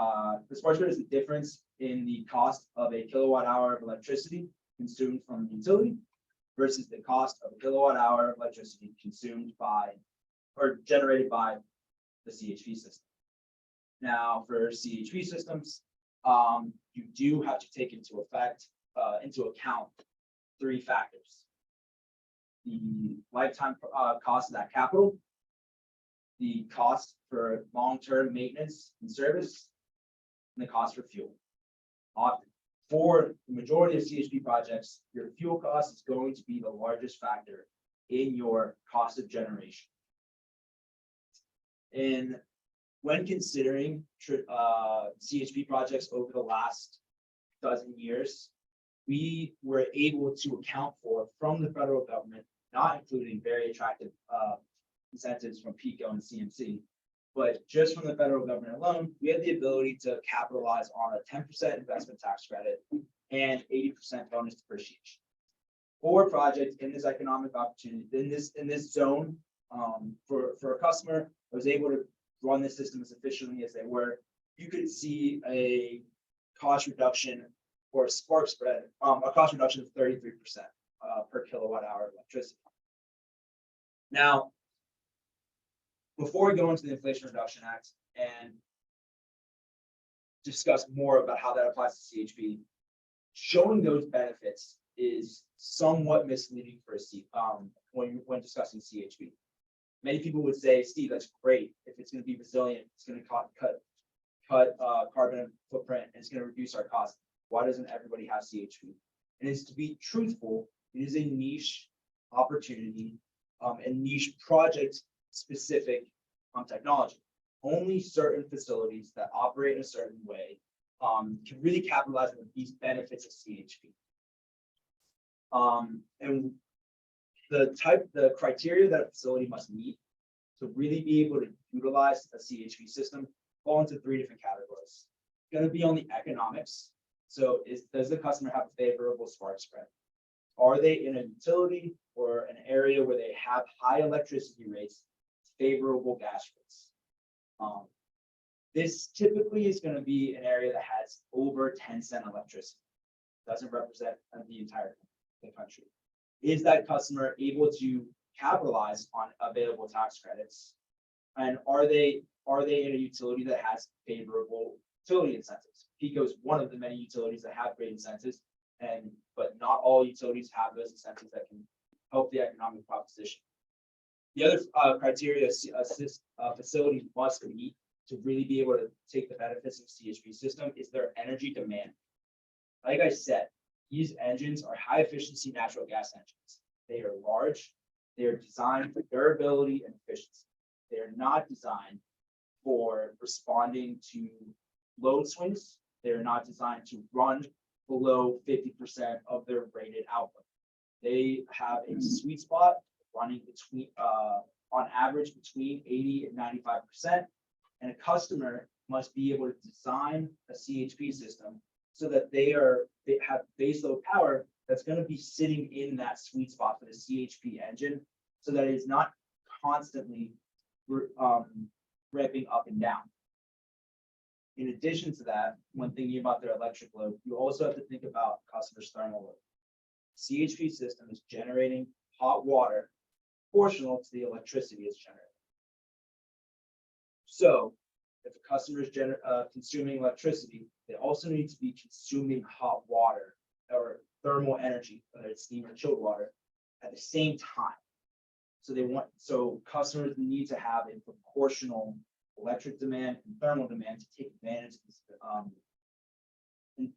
cost of a kilowatt hour of electricity consumed from the utility versus the cost of a kilowatt hour of electricity consumed by or generated by the CHP system. Now, for CHP systems, you do have to take into account three factors: the lifetime cost of that capital, the cost for long-term maintenance and service, and the cost for fuel. Often, for the majority of CHP projects, your fuel cost is going to be the largest factor in your cost of generation. And when considering CHP projects over the last dozen years, we were able to account for, from the federal government, not including very attractive incentives from PICO and CMC, but just from the federal government alone, we had the ability to capitalize on a 10% investment tax credit and 80% bonus depreciation. For projects in this economic opportunity, in this zone, for a customer that was able to run this system as efficiently as they were, you could see a cost reduction or a spark spread, a cost reduction of 33% per kilowatt hour of electricity. Now, before we go into the Inflation Reduction Act and discuss more about how that applies to CHP, showing those benefits is somewhat misleading for when discussing CHP. Many people would say, Steve, that's great. If it's going to be resilient, it's going to cut carbon footprint, and it's going to reduce our costs. Why doesn't everybody have CHP? And it's, to be truthful, it is a niche opportunity and niche project specific technology. Only certain facilities that operate in a certain way can really capitalize on these benefits of CHP. And the criteria that a facility must meet to really be able to utilize a CHP system fall into three different categories. It's going to be on the economics. So does the customer have a favorable spark spread? Are they in a utility or an area where they have high electricity rates, favorable gas rates? This typically is going to be an area that has over 10-cent electricity. Doesn't represent the entire country. Is that customer able to capitalize on available tax credits? And are they in a utility that has favorable utility incentives. PICO is one of the many utilities that have great incentives, but not all utilities have those incentives that can help the economic proposition. The other criteria facilities must meet to really be able to take the benefits of CHP system is their energy demand. Like I said, these engines are high efficiency natural gas engines. They are large. They are designed for durability and efficiency. They are not designed for responding to load swings. They are not designed to run below 50% of their rated output. They have a sweet spot running between, on average, between 80 and 95%. And a customer must be able to design a CHP system so that they have baseload power that's going to be sitting in that sweet spot for the CHP engine, so that it is not constantly ramping up and down. In addition to that, when thinking about their electric load, you also have to think about customers' thermal load. CHP system is generating hot water proportional to the electricity it's generating. So if a customer is consuming electricity, they also need to be consuming hot water or thermal energy, whether it's steam or chilled water, at the same time. So customers need to have a proportional electric demand and thermal demand to take advantage of these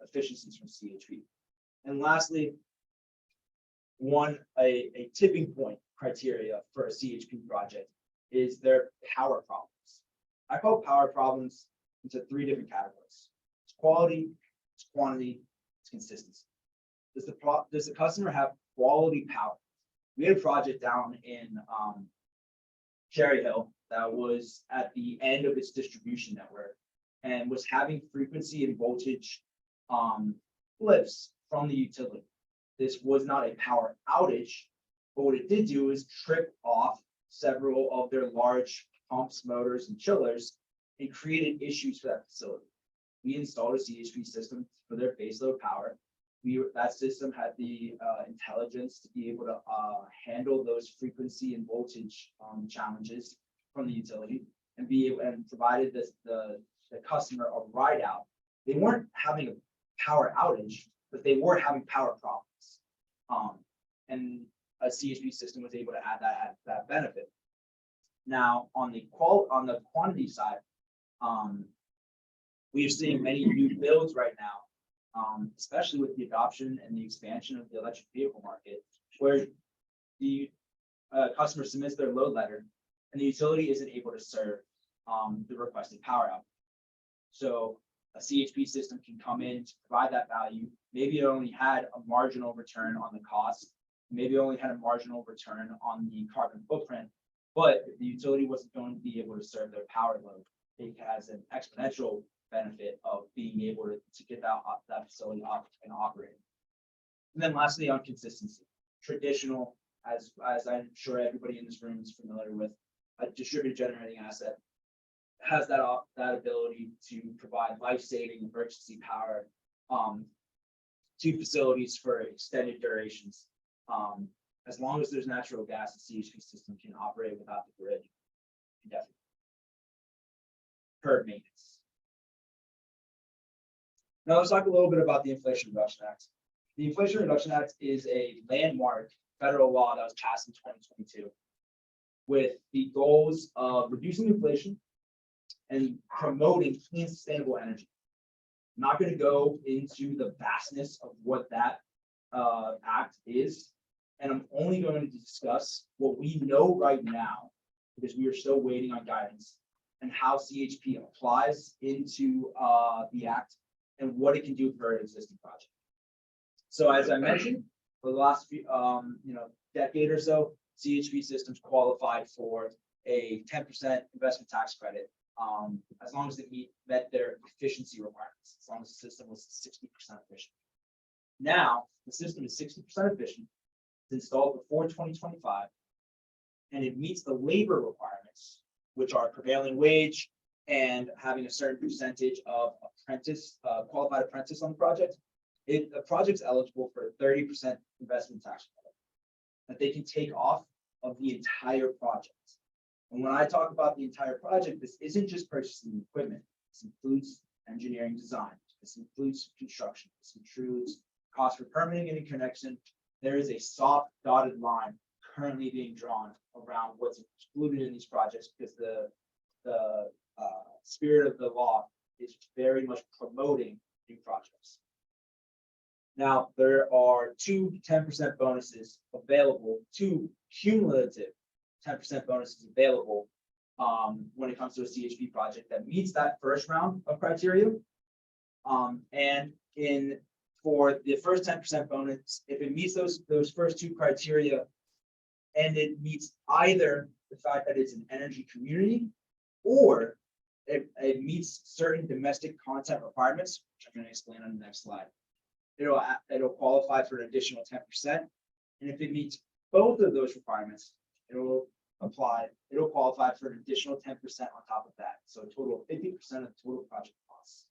efficiencies from CHP. And lastly, a tipping point criteria for a CHP project is their power problems. I call power problems into 3 different categories. It's quality, it's quantity, it's consistency. Does the customer have quality power? We had a project down in Cherry Hill that was at the end of its distribution network and was having frequency and voltage flips from the utility. This was not a power outage, but what it did do is trip off several of their large pumps, motors, and chillers and created issues for that facility. We installed a CHP system for their baseload power. That system had the intelligence to be able to handle those frequency and voltage challenges from the utility and provided the customer a ride out. They weren't having a power outage, but they were having power problems. And a CHP system was able to add that benefit. Now, on the quantity side, we are seeing many new builds right now, especially with the adoption and the expansion of the electric vehicle market, where the customer submits their load letter and the utility isn't able to serve the requested power out. So a CHP system can come in to provide that value. Maybe it only had a marginal return on the cost. Maybe it only had a marginal return on the carbon footprint. But if the utility wasn't going to be able to serve their power load, it has an exponential benefit of being able to get that facility up and operating. And then lastly, on consistency. Traditional, as I'm sure everybody in this room is familiar with, a distributed generating asset has that ability to provide life-saving emergency power to facilities for extended durations. As long as there's natural gas, the CHP system can operate without the grid indefinitely. Per maintenance. Now let's talk a little bit about the Inflation Reduction Act. The Inflation Reduction Act is a landmark federal law that was passed in 2022 with the goals of reducing inflation and promoting clean, sustainable energy. I'm not going to go into the vastness of what that act is, and I'm only going to discuss what we know right now, because we are still waiting on guidance, and how CHP applies into the act and what it can do for an existing project. So as I mentioned, for the last few, decade or so, CHP systems qualified for a 10% investment tax credit, as long as they met their efficiency requirements, as long as the system was 60% efficient. Now, the system is 60% efficient, it's installed before 2025, and it meets the labor requirements, which are prevailing wage and having a certain percentage of qualified apprentice on the project. The project's eligible for a 30% investment tax credit that they can take off of the entire project. And when I talk about the entire project, this isn't just purchasing equipment. This includes engineering design. This includes construction. This includes cost for permitting and connection. There is a soft dotted line currently being drawn around what's included in these projects because the spirit of the law is very much promoting new projects. Now, there are 10% bonuses available, 2 cumulative 10% bonuses available when it comes to a CHP project that meets that first round of criteria. And for the first 10% bonus, if it meets those first 2 criteria, and it meets either the fact that it's an energy community or it meets certain domestic content requirements, which I'm going to explain on the next slide. It'll qualify for an additional 10%. And if it meets both of those requirements, it'll qualify for an additional 10% on top of that. So a total of 50% of the total project costs.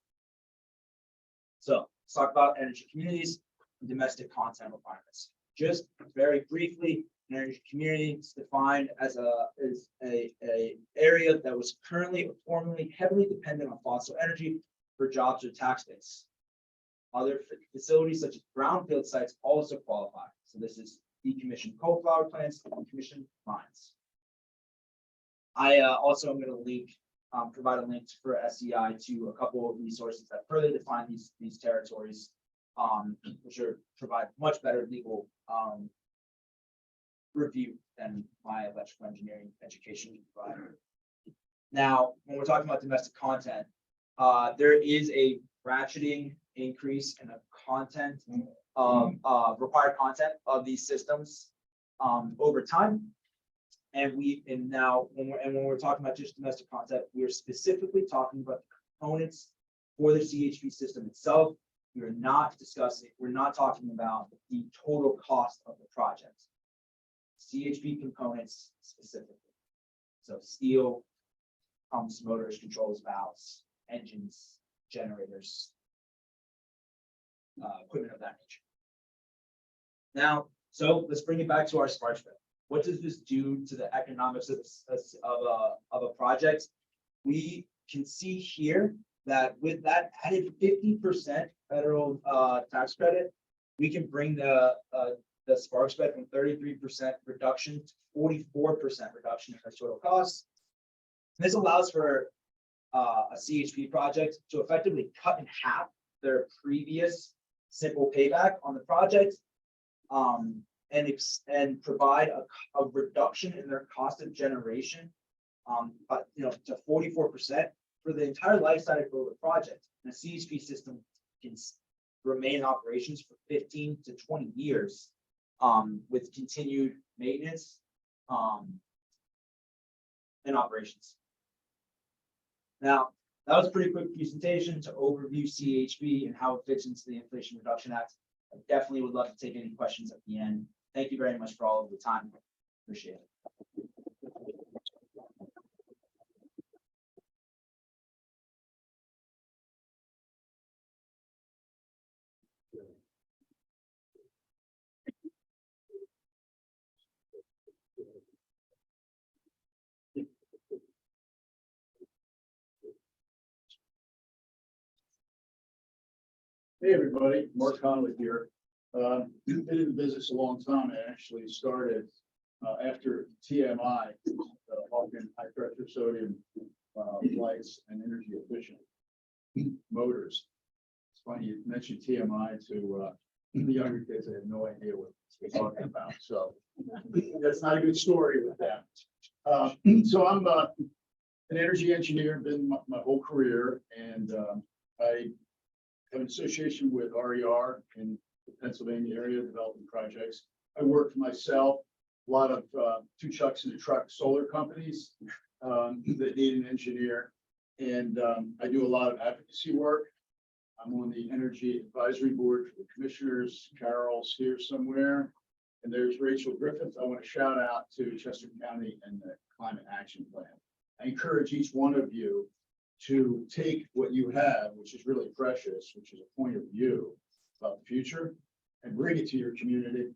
So let's talk about energy communities and domestic content requirements. Just very briefly, an energy community is defined as a area that was currently or formerly heavily dependent on fossil energy for jobs or tax base. Other facilities such as brownfield sites also qualify. So this is decommissioned coal power plants, decommissioned mines. I also am going to provide a link for SEI to a couple of resources that further define these territories, which provide much better legal review than my electrical engineering education can provide. Now, when we're talking about domestic content, there is a ratcheting increase in the content of required content of these systems over time. And now when we're talking about just domestic content, we are specifically talking about the components for the CHP system itself. We're not talking about the total cost of the project. CHP components specifically. So steel, pumps, motors, controls, valves, engines, generators, equipment of that nature. Now, so let's bring it back to our spark spread. What does this do to the economics of a project? We can see here that with that added 50% federal tax credit, we can bring the spark spread from 33% reduction to 44% reduction in our total costs. This allows for a CHP project to effectively cut in half their previous simple payback on the project, and provide a reduction in their cost of generation, but to 44% for the entire life cycle of the project. And a CHP system can remain in operations for 15 to 20 years with continued maintenance and operations. Now, that was a pretty quick presentation to overview CHP and how it fits into the Inflation Reduction Act. I definitely would love to take any questions at the end. Thank you very much for all of the time. Appreciate it. Hey, everybody, Mark Conley here. Been in the business a long time. I actually started after TMI, Hawken high pressure sodium lights and energy efficient motors. It's funny you mentioned TMI to the younger kids. I had no idea what we're talking about. So that's not a good story with that. So I'm an energy engineer, been my whole career, and I have an association with RER in the Pennsylvania area developing projects. I work for myself, a lot of 2 chucks in a truck solar companies that need an engineer. And I do a lot of advocacy work. I'm on the Energy Advisory Board for the commissioners. Carol's here somewhere. And there's Rachel Griffith. I want to shout out to Chester County and the Climate Action Plan. I encourage each one of you to take what you have, which is really precious, which is a point of view about the future, and bring it to your community.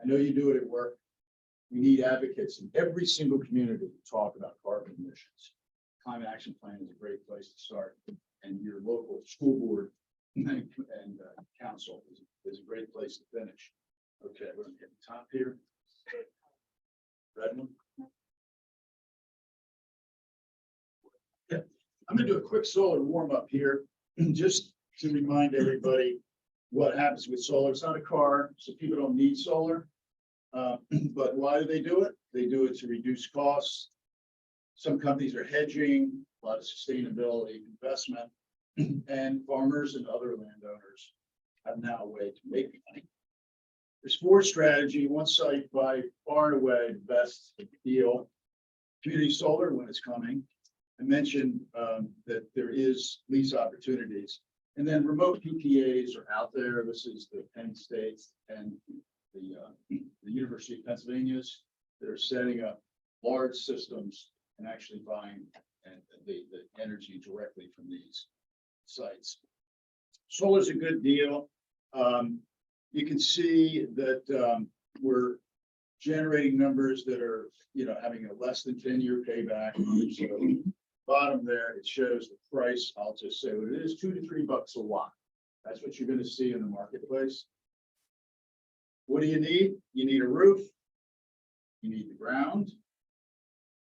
I know you do it at work. We need advocates in every single community to talk about carbon emissions. Climate Action Plan is a great place to start. and your local school board and council is a great place to finish. Okay, we're gonna get the top here. Red one. Yeah, I'm gonna do a quick solar warm up here, just to remind everybody what happens with solar. It's not a car, so people don't need solar. But why do they do it? They do it to reduce costs. Some companies are hedging, a lot of sustainability investment, and farmers and other landowners have now a way to make money. There's four strategy, one site by far and away the best deal. Community solar when it's coming. I mentioned that there is lease opportunities. And then remote PPAs are out there. This is the Penn State and the University of Pennsylvania's that are setting up large systems and actually buying the energy directly from these sites. Solar is a good deal. You can see that we're generating numbers that are, having a less than 10-year payback. So bottom there, it shows the price. I'll just say what it is, $2 to $3 a watt. That's what you're going to see in the marketplace. What do you need? You need a roof. You need the ground.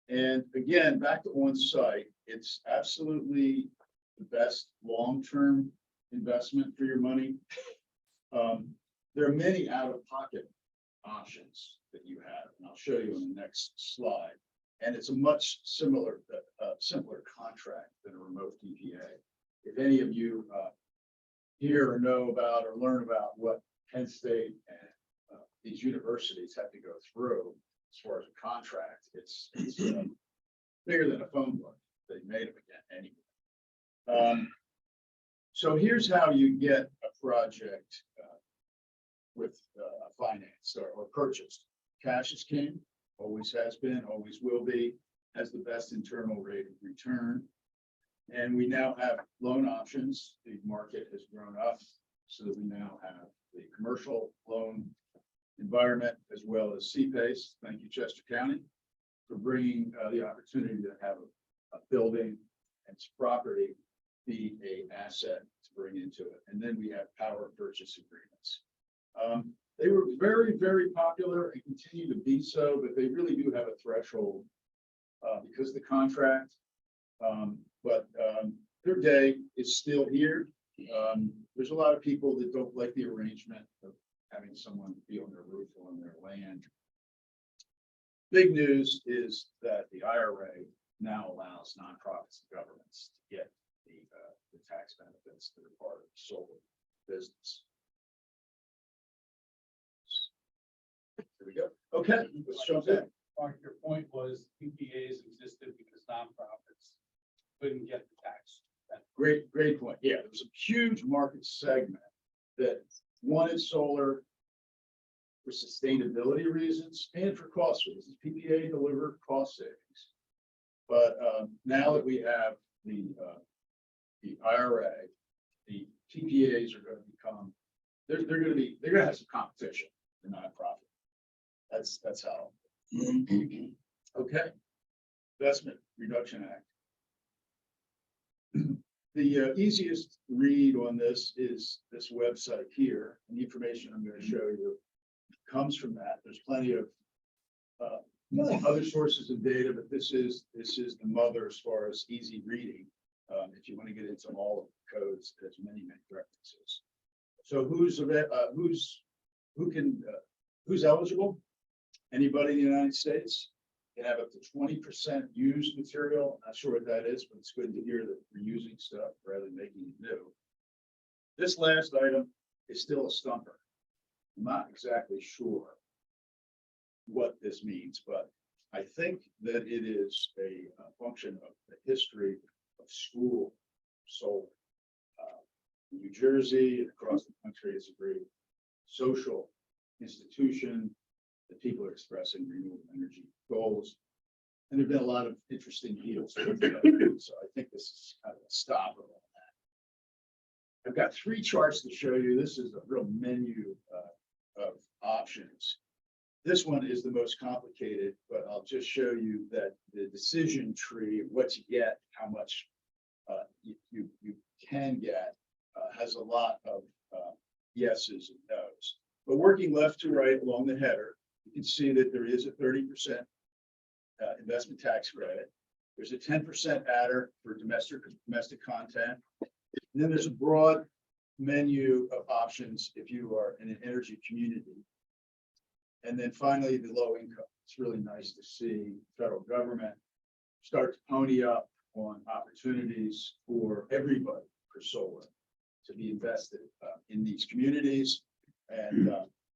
And again, back to on site, it's absolutely the best long-term investment for your money. There are many out-of-pocket options that you have, and I'll show you on the next slide. And it's a much simpler contract than a remote PPA. If any of you hear or know about or learn about what Penn State and these universities have to go through as far as a contract, it's bigger than a phone book. They made them again anyway. So here's how you get a project with financed or purchased. Cash is king, always has been, always will be, has the best internal rate of return. And we now have loan options. The market has grown up so that we now have the commercial loan environment as well as CPACE. Thank you, Chester County, for bringing the opportunity to have a building and its property be an asset to bring into it. And then we have power purchase agreements. They were very, very popular and continue to be so, but they really do have a threshold because of the contract. But their day is still here. There's a lot of people that don't like the arrangement of having someone be on their roof or on their land. Big news is that the IRA now allows nonprofits and governments to get the tax benefits that are part of the solar business. There we go. Okay, let's jump in. Mark, your point was PPAs existed because nonprofits couldn't get the tax benefit. Great point. Yeah, there's a huge market segment that wanted solar for sustainability reasons and for cost reasons. PPA delivered cost savings. But now that we have the IRA, the PPAs are going to become, they're going to have some competition for nonprofit. That's how. Okay. Investment Reduction Act. The easiest read on this is this website here, and the information I'm going to show you comes from that. There's plenty of other sources of data, but this is the mother as far as easy reading. If you want to get into all of the codes, there's many references. So who's eligible? Anybody in the United States can have up to 20% used material. I'm not sure what that is, but it's good to hear that we're using stuff rather than making it new. This last item is still a stumper. I'm not exactly sure what this means, but I think that it is a function of the history of school solar. In New Jersey and across the country, it's a great social institution that people are expressing renewable energy goals. And there've been a lot of interesting deals. So I think this is kind of a stop of all that. I've got three charts to show you. This is a real menu of options. This one is the most complicated, but I'll just show you that the decision tree, what you get, how much you can get has a lot of yeses and nos. But working left to right along the header, you can see that there is a 30% investment tax credit. There's a 10% adder for domestic content. And then there's a broad menu of options if you are in an energy community. And then finally, the low income. It's really nice to see federal government start to pony up on opportunities for everybody for solar to be invested in these communities and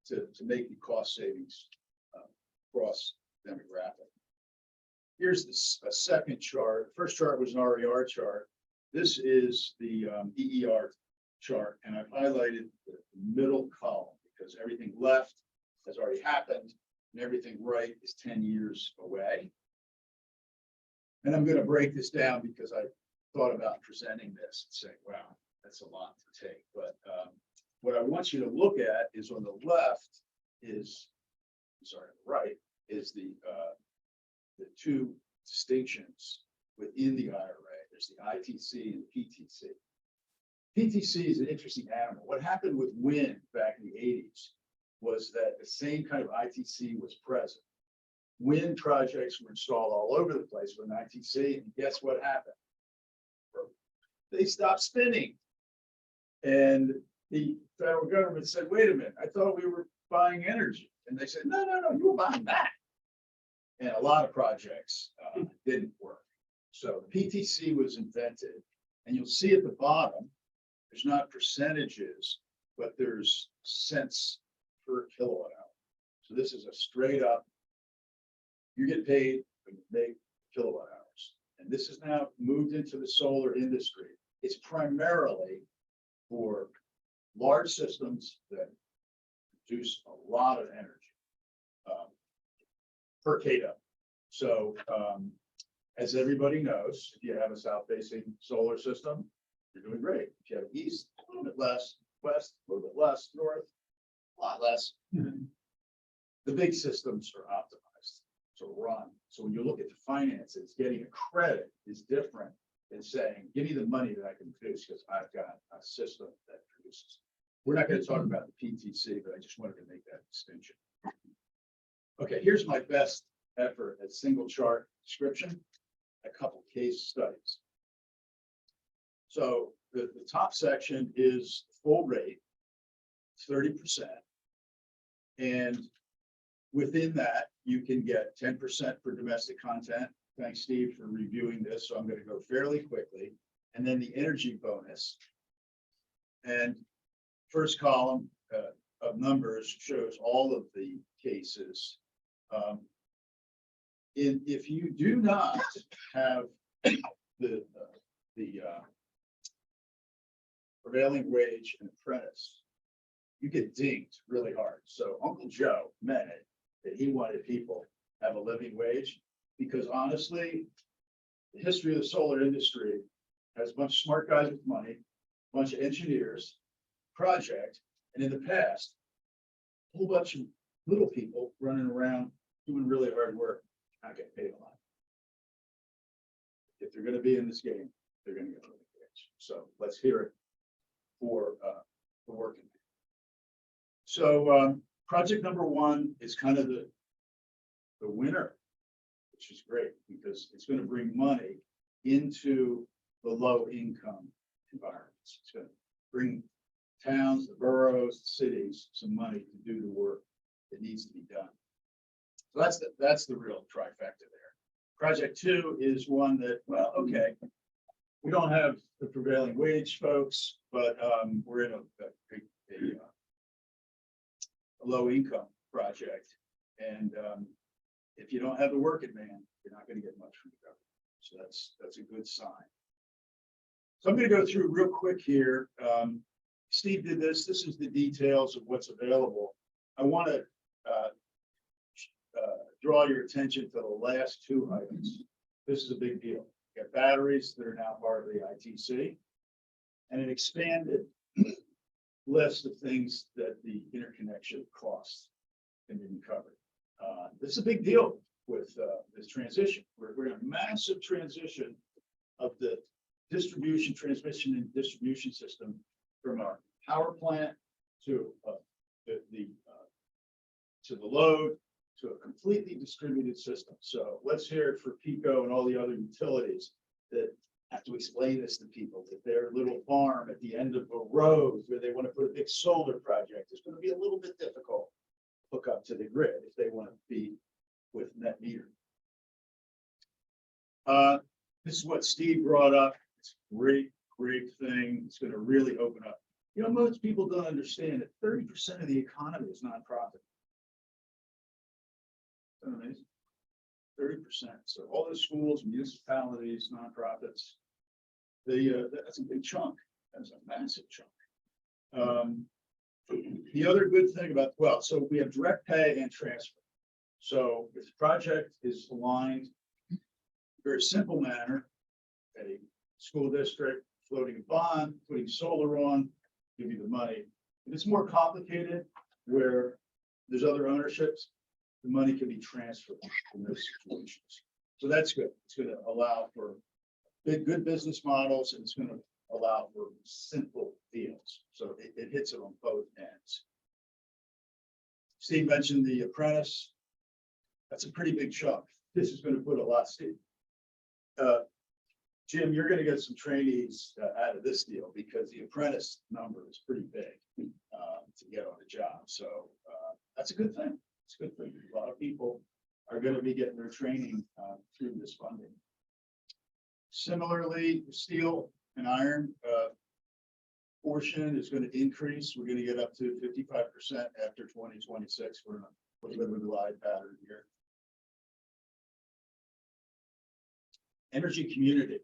to make the cost savings cross demographic. Here's a second chart. First chart was an RER chart. This is the EER chart, and I've highlighted the middle column because everything left has already happened and everything right is 10 years away. And I'm going to break this down because I thought about presenting this and saying, wow, that's a lot to take. But what I want you to look at is on the left is, sorry, on the right is the two distinctions within the IRA. There's the ITC and the PTC. PTC is an interesting animal. What happened with wind back in the 80s was that the same kind of ITC was present. Wind projects were installed all over the place with an ITC, and guess what happened? They stopped spinning. And the federal government said, wait a minute, I thought we were buying energy. And they said, no, you were buying that. And a lot of projects didn't work. So the PTC was invented, and you'll see at the bottom, there's not percentages, but there's cents per kilowatt hour. So this is a straight up, you get paid when you make kilowatt hours. And this is now moved into the solar industry. It's primarily for large systems that produce a lot of energy per kW. So as everybody knows, if you have a south-facing solar system, you're doing great. If you have east, a little bit less, west, a little bit less, north, a lot less. The big systems are optimized to run. So when you look at the finances, getting a credit is different than saying, give me the money that I can produce because I've got a system that produces. We're not going to talk about the PTC, but I just wanted to make that distinction. Okay, here's my best effort at single chart description, a couple case studies. So the top section is full rate, 30%. And within that, you can get 10% for domestic content. Thanks, Steve, for reviewing this. So I'm going to go fairly quickly. And then the energy bonus. And first column of numbers shows all of the cases. If you do not have the prevailing wage and apprentice, you get dinged really hard. So Uncle Joe meant it that he wanted people to have a living wage because honestly, the history of the solar industry has a bunch of smart guys with money, a bunch of engineers, project, and in the past, a whole bunch of little people running around doing really hard work, not getting paid a lot. If they're going to be in this game, they're going to get a living wage. So let's hear it for the working. So project number one is kind of the winner, which is great because it's going to bring money into the low income environments. It's going to bring towns, the boroughs, the cities, some money to do the work that needs to be done. So that's the real trifecta there. Project two is one that, well, okay, we don't have the prevailing wage folks, but we're in a low income project. And if you don't have the working man, you're not going to get much from the government. So that's a good sign. So I'm going to go through real quick here. Steve did this. This is the details of what's available. I want to draw your attention to the last two items. This is a big deal. You got batteries that are now part of the ITC and an expanded list of things that the interconnection costs can be covered. This is a big deal with this transition. We're in a massive transition of the distribution, transmission and distribution system from our power plant to to the load, to a completely distributed system. So let's hear it for Pico and all the other utilities that have to explain this to people, that their little farm at the end of a road where they want to put a big solar project is going to be a little bit difficult to hook up to the grid if they want to be with net meter. This is what Steve brought up. It's a great thing. It's going to really open up. You know, most people don't understand that 30% of the economy is nonprofit. Isn't that amazing? 30%. So all the schools, municipalities, nonprofits, that's a big chunk. That's a massive chunk. The other good thing about, well, so we have direct pay and transfer. So if the project is aligned, very simple manner, a school district floating a bond, putting solar on, give you the money. If it's more complicated, where there's other ownerships, the money can be transferred in those situations. So that's good. It's going to allow for good business models, and it's going to allow for simple deals. So it hits it on both ends. Steve mentioned the apprentice. That's a pretty big chunk. This is going to put a lot, Steve. Jim, you're going to get some trainees out of this deal because the apprentice number is pretty big to get on the job. So that's a good thing. It's a good thing. A lot of people are going to be getting their training through this funding. Similarly, steel and iron portion is going to increase. We're going to get up to 55% after 2026. We're in a little bit of a glide pattern here. Energy community.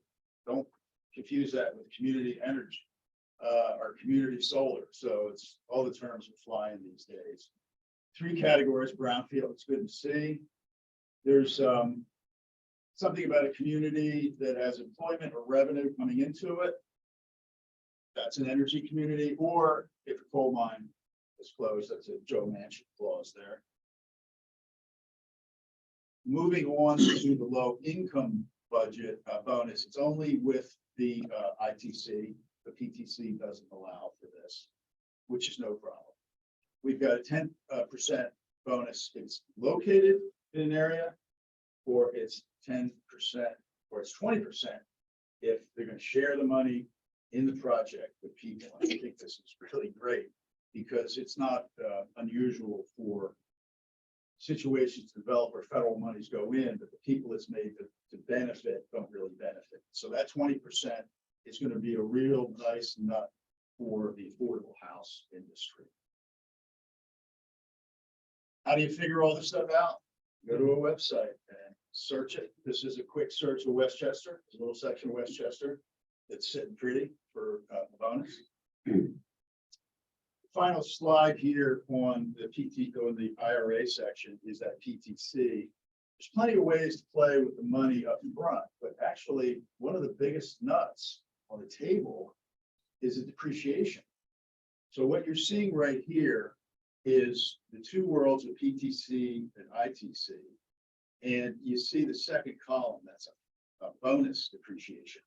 Don't confuse that with community energy or community solar. So it's all the terms are flying these days. 3 categories: brownfield, it's good to see. There's something about a community that has employment or revenue coming into it. That's an energy community. Or if a coal mine is closed, that's a Joe Manchin clause there. Moving on to the low income budget bonus, it's only with the ITC. The PTC doesn't allow for this, which is no problem. We've got a 10% bonus. It's located in an area, or it's 10%, or it's 20% if they're going to share the money in the project with people. I think this is really great because it's not unusual for situations to develop where federal monies go in, but the people it's made to benefit don't really benefit. So that 20% is going to be a real nice nut for the affordable house industry. How do you figure all this stuff out? Go to a website and search it. This is a quick search of Westchester. There's a little section of Westchester that's sitting pretty for the bonus. Final slide here on the PTC, on the IRA section, is that PTC. There's plenty of ways to play with the money up front, but actually one of the biggest nuts on the table is the depreciation. So what you're seeing right here is the 2 worlds of PTC and ITC. And you see the second column, that's a bonus depreciation.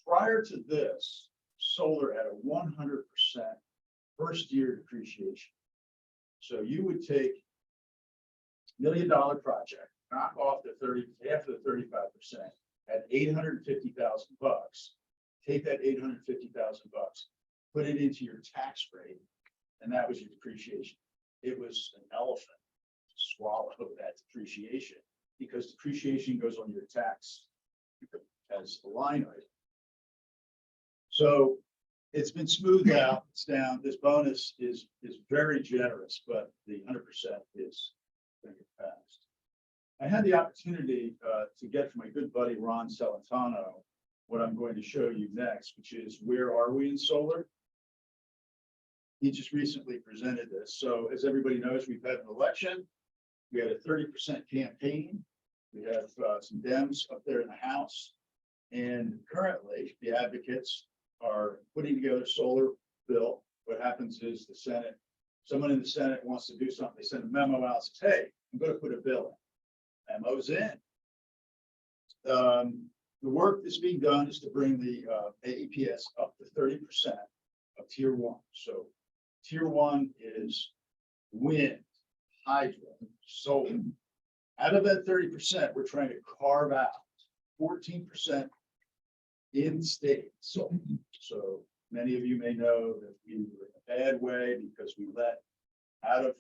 Prior to this, solar had a 100% first year depreciation. So you would take $1 million project, knock off the half of the 35% at $850,000 bucks, take that $850,000 bucks, put it into your tax rate, and that was your depreciation. It was an elephant to swallow that depreciation because depreciation goes on your tax as a line item. So it's been smoothed out. It's down. This bonus is very generous, but the 100% is going to get passed. I had the opportunity to get from my good buddy Ron Celentano what I'm going to show you next, which is where are we in solar? He just recently presented this. So as everybody knows, we've had an election. We had a 30% campaign. We have some Dems up there in the House. And currently the advocates are putting together a solar bill. What happens is the Senate, someone in the Senate wants to do something. They send a memo out, says, hey, I'm going to put a bill in. Memo's in. the work that's being done is to bring the AEPS up to 30% of tier one. So tier one is wind, hydro, solar. Out of that 30%, we're trying to carve out 14% in state. So many of you may know that we were in a bad way because we let out of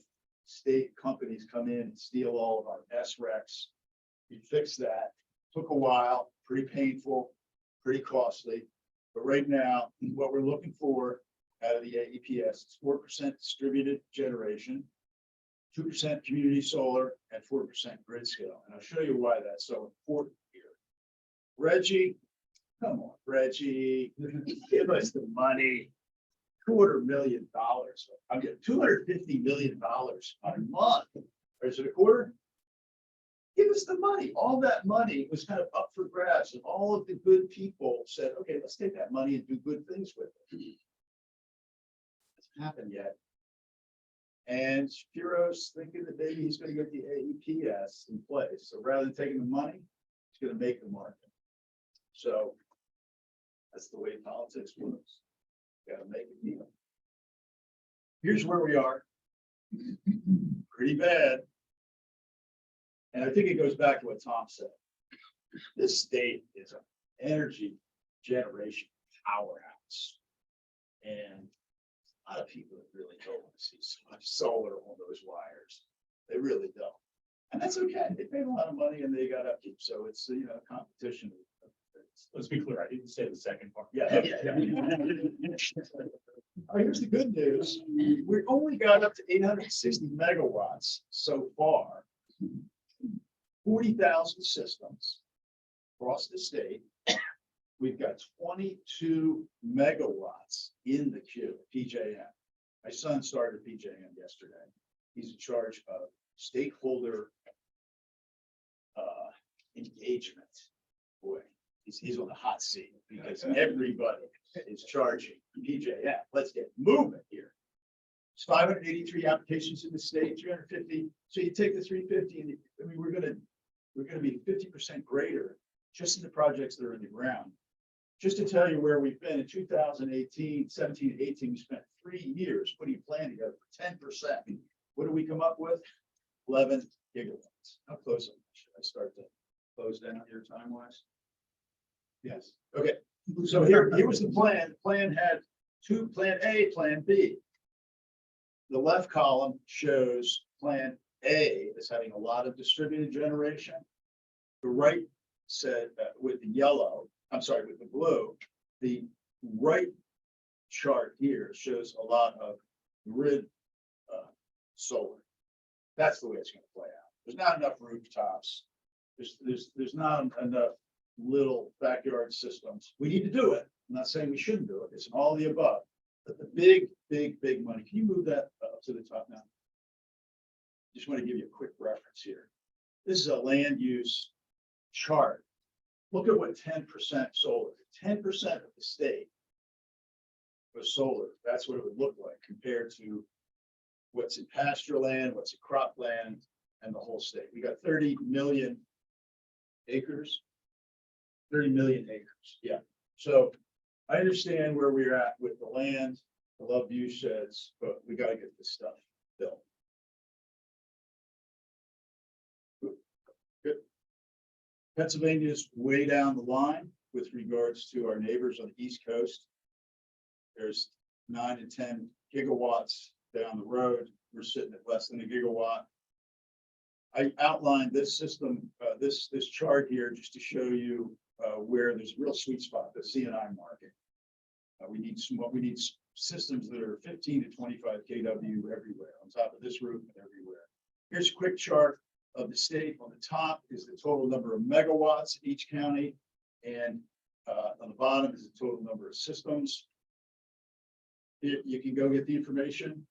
state companies come in and steal all of our SRECs. We fixed that. Took a while, pretty painful, pretty costly. But right now, what we're looking for out of the AEPS is 4% distributed generation, 2% community solar, and 4% grid scale. And I'll show you why that's so important here. Reggie, come on, Reggie, give us the money. $250 million. I'm getting $250 million a month. Or is it a quarter? Give us the money. All that money was kind of up for grabs, and all of the good people said, okay, let's take that money and do good things with it. Hasn't happened yet. And Shapiro's thinking that maybe he's going to get the AEPS in place. So rather than taking the money, he's going to make the market. So that's the way politics works. Got to make a deal. Here's where we are. Pretty bad. And I think it goes back to what Tom said. This state is an energy generation powerhouse. And a lot of people really don't want to see so much solar on those wires. They really don't. And that's okay. They paid a lot of money and they got upkeep. So it's, competition. Let's be clear, I didn't say the second part. Yeah. Oh, here's the good news. We only got up to 860 megawatts so far. 40,000 systems across the state. We've got 22 megawatts in the queue, PJM. My son started PJM yesterday. He's in charge of stakeholder engagement. Boy, he's on the hot seat because everybody is charging PJM. Let's get moving here. It's 583 applications in the state, 350. So you take the 350 and we're going to be 50% greater just in the projects that are in the ground. Just to tell you where we've been in 2018, 17, 18, we spent 3 years putting a plan together for 10%. What do we come up with? 11 gigawatts. How close am I? Should I start to close down here time wise? Yes. Okay. So here was the plan. The plan had plan A, plan B. The left column shows plan A is having a lot of distributed generation. The right said with the with the blue, the right chart here shows a lot of grid solar. That's the way it's going to play out. There's not enough rooftops. There's not enough little backyard systems. We need to do it. I'm not saying we shouldn't do it. It's all the above. But the big money. Can you move that up to the top now? Just want to give you a quick reference here. This is a land use chart. Look at what 10% solar, 10% of the state was solar. That's what it would look like compared to what's in pasture land, what's in cropland, and the whole state. We got 30 million acres. 30 million acres. Yeah. So I understand where we're at with the land. I love view sheds, but we got to get this stuff built. Good. Pennsylvania's way down the line with regards to our neighbors on the East Coast. There's 9 to 10 gigawatts down the road. We're sitting at less than a gigawatt. I outlined this system, this chart here, just to show you where there's a real sweet spot, the C&I market. We need systems that are 15 to 25 kW everywhere, on top of this roof and everywhere. Here's a quick chart of the state. On the top is the total number of megawatts in each county, and on the bottom is the total number of systems. You can go get the information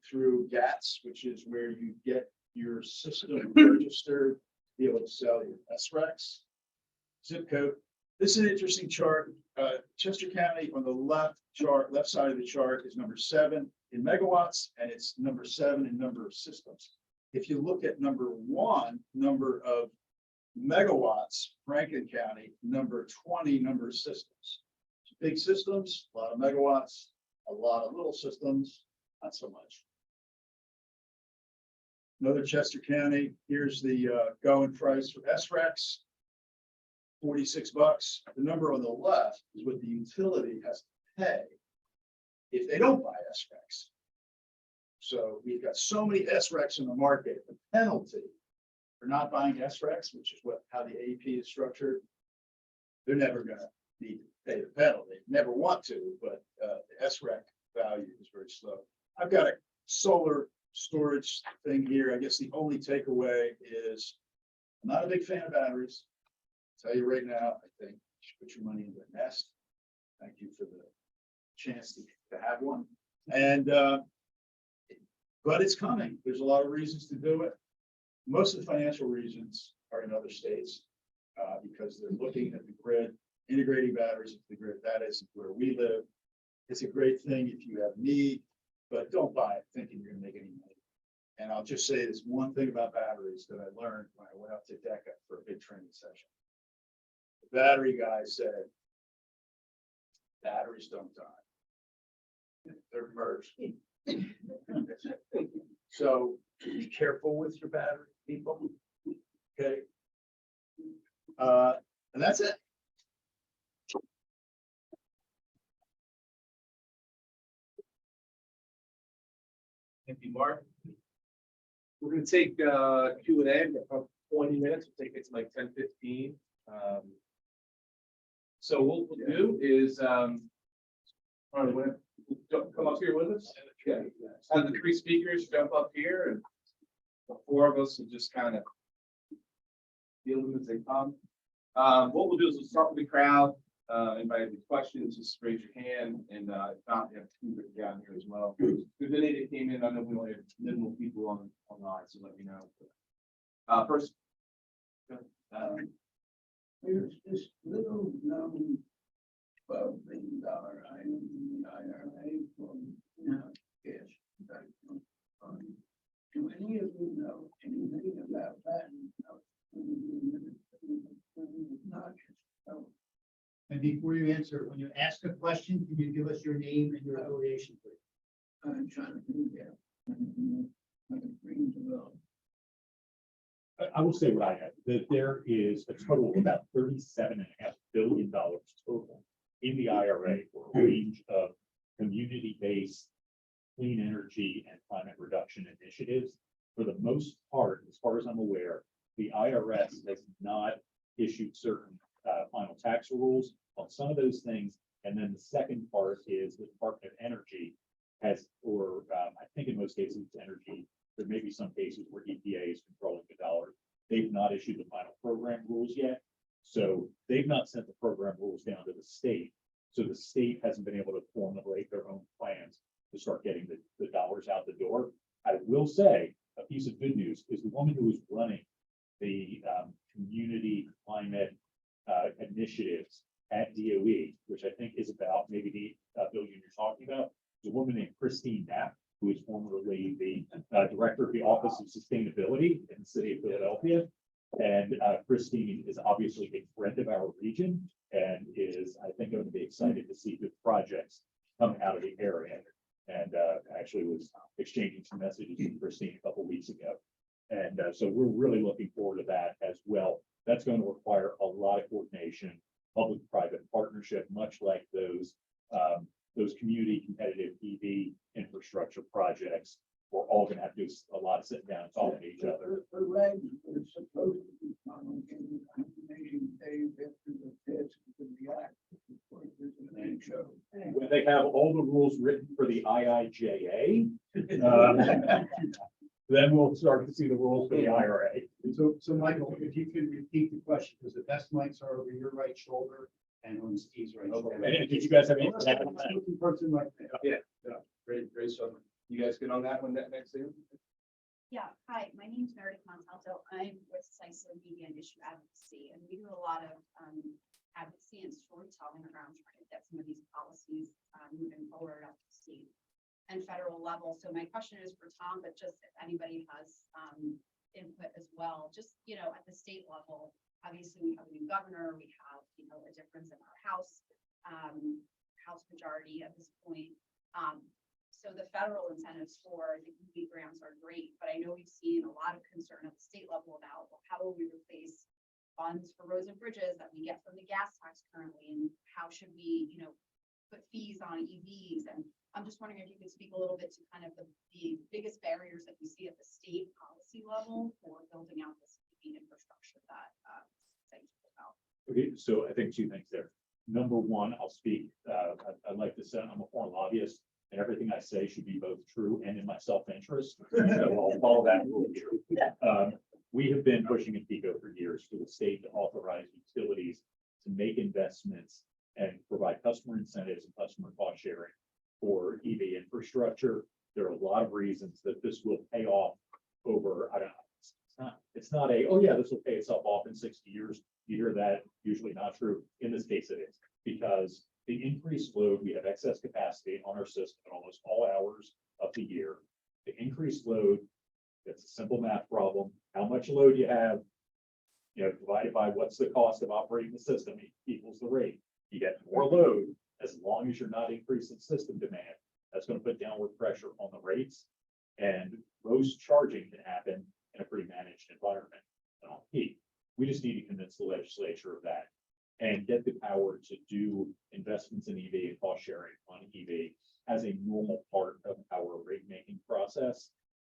through GATS, which is where you get your system registered, be able to sell your SRECs, zip code. This is an interesting chart. Chester County on the left side of the chart is number 7 in megawatts, and it's number 7 in number of systems. If you look at number 1, number of megawatts, Rankin County, number 20 number of systems. Big systems, a lot of megawatts, a lot of little systems, not so much. Another Chester County, here's the going price for SREX. $46. The number on the left is what the utility has to pay if they don't buy SREX. So we've got so many SREX in the market, the penalty for not buying SREX, which is how the AP is structured, they're never gonna need to pay the penalty, never want to, but the SREC value is very slow. I've got a solar storage thing here. I guess the only takeaway is I'm not a big fan of batteries. I'll tell you right now, I think you should put your money in the nest. Thank you for the chance to have one. And but it's coming. There's a lot of reasons to do it. Most of the financial reasons are in other states because they're looking at the grid, integrating batteries into the grid. That is where we live. It's a great thing if you have need, but don't buy it thinking you're gonna make any money. And I'll just say this one thing about batteries that I learned when I went up to DECA for a big training session. The battery guy said, batteries don't die. They're merged. So be careful with your battery, people. Okay. And that's it. Thank you, Mark. We're gonna take Q&A for 20 minutes. We'll take it to like 10:15. So what we'll do is, all right, come up here with us. Yeah. Have the three speakers jump up here, and the four of us will just kind of deal with them as they come. What we'll do is we'll start with the crowd. Anybody have any questions, just raise your hand, and if not, we have two written down here as well. If there's any that came in, I know we only have minimal people online, so let me know. First. There's this little known $12 billion item in the IRA from cash. Do any of you know anything about that? And before you answer, when you ask a question, can you give us your name and your affiliation, please? I'm trying to do that. I will say what I have, that there is a total of about $37.5 billion total in the IRA for a range of community-based clean energy and climate reduction initiatives. For the most part, as far as I'm aware, the IRS has not issued certain final tax rules on some of those things. And then the second part is the Department of Energy has, or I think in most cases it's energy. There may be some cases where EPA is controlling the dollar. They've not issued the final program rules yet. So they've not sent the program rules down to the state. So the state hasn't been able to formulate their own plans to start getting the dollars out the door. I will say a piece of good news is the woman who was running the community climate initiatives at DOE, which I think is about maybe the billion you're talking about, is a woman named Christine Knapp, who is formerly the director of the Office of Sustainability in the city of Philadelphia. And Christine is obviously a friend of our region and is, I think, going to be excited to see good projects come out of the area. And actually was exchanging some messages with Christine a couple of weeks ago. And so we're really looking forward to that as well. That's going to require a lot of coordination, public-private partnership, much like those community competitive EV infrastructure projects. We're all going to have to do a lot of sitting down and talking to each other. The leg is supposed to be found in information days after the test of the act. When they have all the rules written for the IIJA, then we'll start to see the rules for the IRA. So Michael, if you could repeat the question, because the best mics are over your right shoulder and on Steve's right shoulder. And did you guys have any? Person like that. Yeah. Great. So you guys good on that one next thing? Yeah, hi, my name is Meredith Montalto. I'm with CISO Media and Issue Advocacy, and we do a lot of advocacy and storytelling around trying to get some of these policies moving forward at the state and federal level. So my question is for Tom, but just if anybody has input as well, just, at the state level. Obviously, we have a new governor, we have, a difference in our House majority at this point. So the federal incentives for the EV grants are great, but I know we've seen a lot of concern at the state level about, well, how will we replace funds for roads and bridges that we get from the gas tax currently, and how should we, put fees on EVs? And I'm just wondering if you could speak a little bit to kind of the biggest barriers that you see at the state policy level for building out this EV infrastructure that you spoke about. Okay, so I think two things there. Number one, I'll speak, I'd like to say I'm a foreign lobbyist, and everything I say should be both true and in my self-interest. So I'll follow that rule here. We have been pushing in PICO for years for the state to authorize utilities to make investments and provide customer incentives and customer cost sharing for EV infrastructure. There are a lot of reasons that this will pay off over, I don't know, it's not a, oh yeah, this will pay itself off in 60 years. You hear that, usually not true. In this case, it is, because the increased load, we have excess capacity on our system at almost all hours of the year. The increased load, that's a simple math problem. How much load you have, divided by what's the cost of operating the system equals the rate. You get more load as long as you're not increasing system demand. That's going to put downward pressure on the rates, and most charging can happen in a pretty managed environment. And on peak, we just need to convince the legislature of that and get the power to do investments in EV and cost sharing on EV as a normal part of our rate making process.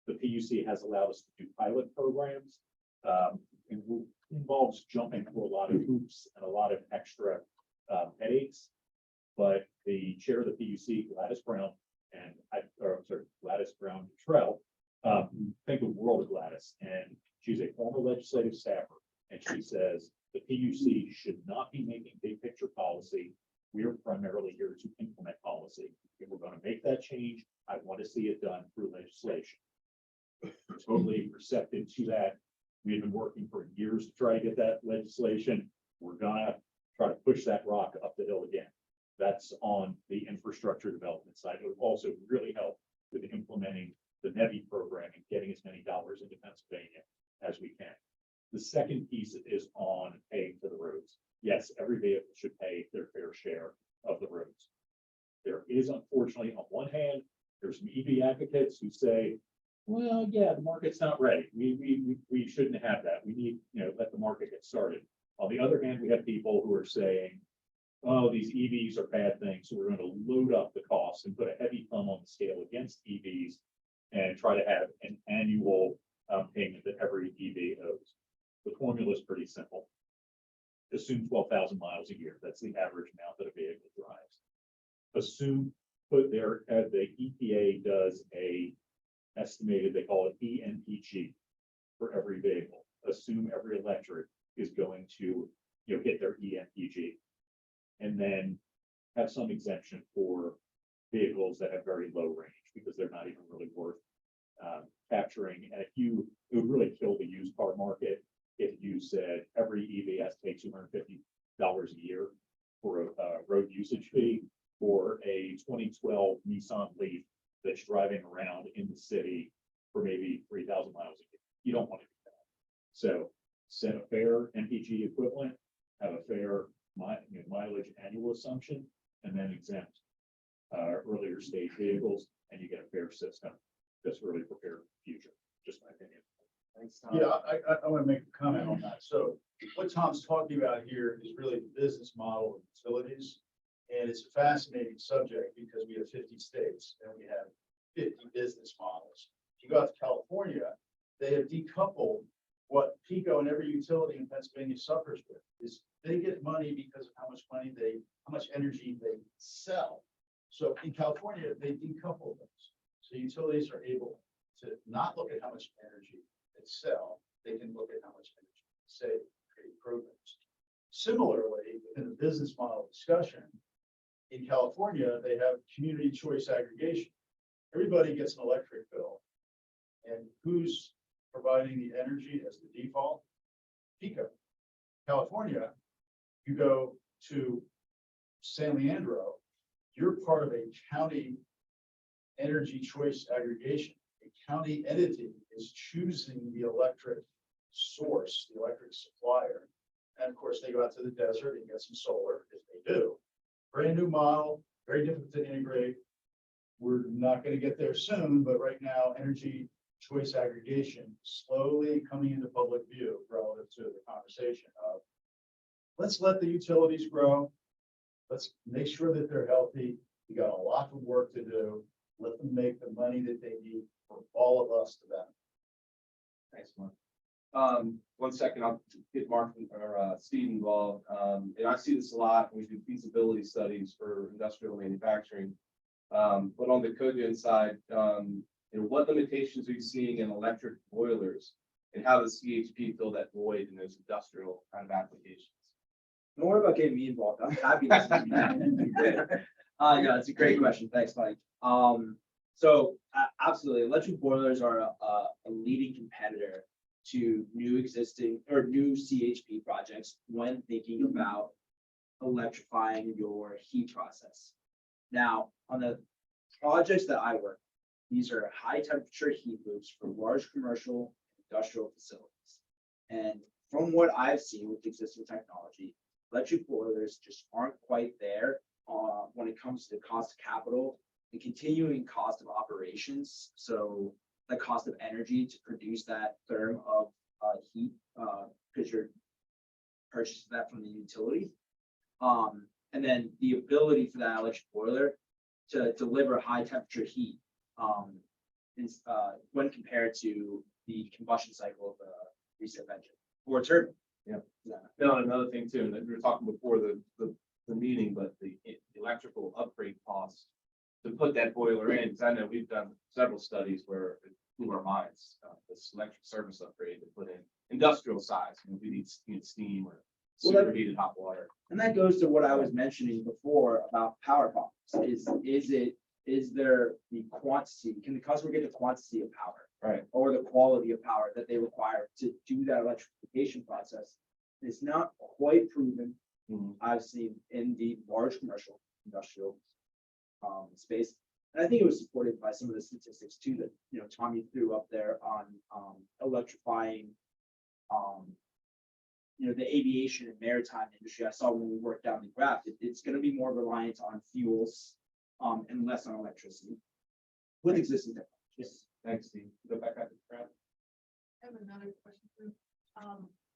The PUC has allowed us to do pilot programs. It involves jumping through a lot of hoops and a lot of extra headaches. But the chair of the PUC, Gladys Brown, Gladys Brown Trell, think the world of Gladys, and she's a former legislative staffer, and she says the PUC should not be making big picture policy. We are primarily here to implement policy. If we're going to make that change, I want to see it done through legislation. Totally receptive to that. We've been working for years to try to get that legislation. We're gonna try to push that rock up the hill again. That's on the infrastructure development side. It would also really help with implementing the NEVI program and getting as many dollars into Pennsylvania as we can. The second piece is on paying for the roads. Yes, every vehicle should pay their fair share of the roads. There is, unfortunately, on one hand, there's some EV advocates who say, well, yeah, the market's not ready. We shouldn't have that. We need, let the market get started. On the other hand, we have people who are saying, oh, these EVs are bad things, so we're going to load up the costs and put a heavy thumb on the scale against EVs and try to have an annual payment that every EV owes. The formula is pretty simple. Assume 12,000 miles a year. That's the average amount that a vehicle drives. Assume, the EPA does a estimated, they call it ENPG for every vehicle. Assume every electric is going to hit their ENPG, and then have some exemption for vehicles that have very low range because they're not even really worth capturing. And it would really kill the used car market if you said every EV has to pay $250 a year for a road usage fee for a 2012 Nissan Leaf that's driving around in the city for maybe 3,000 miles a year. You don't want to do that. So set a fair MPG equivalent, have a fair mileage annual assumption, and then exempt earlier stage vehicles, and you get a fair system that's really prepared for the future. Just my opinion. Thanks, Tom. Yeah, I want to make a comment on that. So what Tom's talking about here is really the business model of utilities. And it's a fascinating subject because we have 50 states and we have 50 business models. If you go out to California, they have decoupled what PICO and every utility in Pennsylvania suffers with. Is they get money because of how much energy they sell. So in California, they decouple those. So utilities are able to not look at how much energy they sell. They can look at how much energy they save, create programs. Similarly, within the business model discussion, in California, they have community choice aggregation. Everybody gets an electric bill. And who's providing the energy as the default? PICO. California, you go to San Leandro, you're part of a county energy choice aggregation, a the county entity is choosing the electric source, the electric supplier. And of course, they go out to the desert and get some solar if they do. Brand new model, very difficult to integrate. We're not going to get there soon, but right now, energy choice aggregation slowly coming into public view relative to the conversation of let's let the utilities grow. Let's make sure that they're healthy. We got a lot of work to do. Let them make the money that they need for all of us to benefit. Thanks, Mark. 1 second, I'll get Mark or Steve involved. And I see this a lot when we do feasibility studies for industrial manufacturing. But on the cogen side, what limitations are you seeing in electric boilers, and how does CHP fill that void in those industrial kind of applications? Don't worry about getting me involved. I'm happy. Yeah, it's a great question. Thanks, Mike. Absolutely, electric boilers are a leading competitor to new existing or new CHP projects when thinking about electrifying your heat process. Now, on the projects that I work, these are high temperature heat loops for large commercial industrial facilities. And from what I've seen with existing technology, electric boilers just aren't quite there when it comes to cost of capital and continuing cost of operations. So the cost of energy to produce that therm of heat, because you're purchasing that from the utility. And then the ability for that electric boiler to deliver high temperature heat when compared to the combustion cycle of a recent engine or turbine. Yeah. No, another thing too, and we were talking before the meeting, but the electrical upgrade costs to put that boiler in, because I know we've done several studies where it blew our minds, this electric service upgrade to put in industrial size, we need steam or superheated hot water. And that goes to what I was mentioning before about power problems. Is there the quantity? Can the customer get the quantity of power? Right. Or the quality of power that they require to do that electrification process? It's not quite proven. I've seen in the large commercial industrial space. And I think it was supported by some of the statistics too that Tommy threw up there on electrifying the aviation and maritime industry. I saw when we worked down the graph, it's going to be more reliant on fuels and less on electricity with existing technologies. Thanks, Steve. Go back up to Brad. I have another question for you.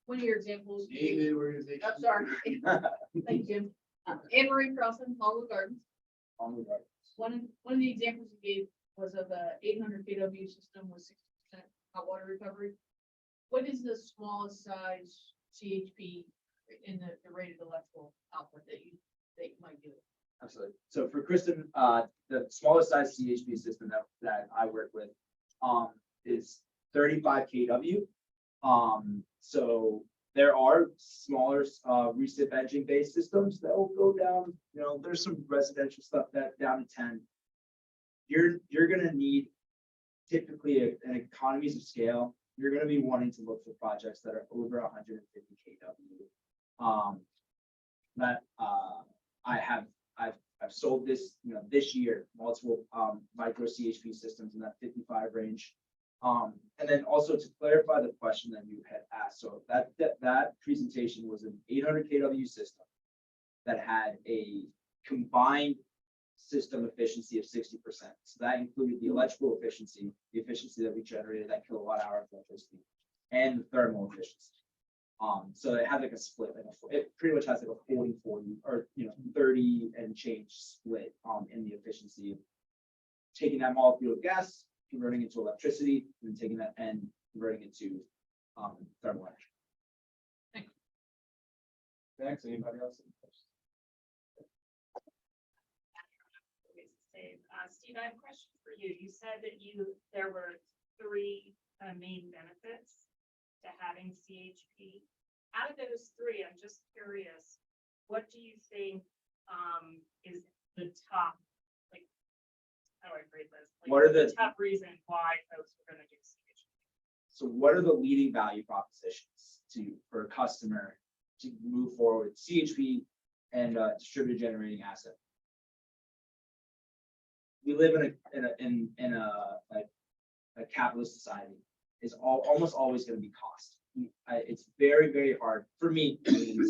One of your examples. David organization. I'm sorry. Thank you. Anne Marie Crossing, Longwood Gardens. One of the examples you gave was of a 800 kW system with 60% hot water recovery. What is the smallest size CHP in the rated electrical output that you might do? Absolutely. So for Kristen, the smallest size CHP system that I work with is 35 kW. So there are smaller recip engine based systems that will go down. There's some residential stuff that down to 10. You're gonna need typically an economies of scale. You're gonna be wanting to look for projects that are over 150 kW. I've sold this, this year, multiple micro CHP systems in that 55 range. And then also to clarify the question that you had asked, so that presentation was an 800 kW system that had a combined system efficiency of 60%. So that included the electrical efficiency, the efficiency that we generated, that kilowatt hour of electricity, and the thermal efficiency. So it had like a split, it pretty much has like a 40-40 or 30 and change split in the efficiency of taking that molecule of gas, converting it to electricity, and then taking that and converting it to thermal energy. Thanks. Anybody else? Steve, I have a question for you. You said that there were three main benefits to having CHP. Out of those three, I'm just curious, what do you think is the top, like, how do I phrase this? Like, What are the top reason why folks were going to do CHP? So what are the leading value propositions for a customer to move forward with CHP and distributed generating asset? We live in a like a capitalist society is almost always going to be cost. It's very, very hard for me to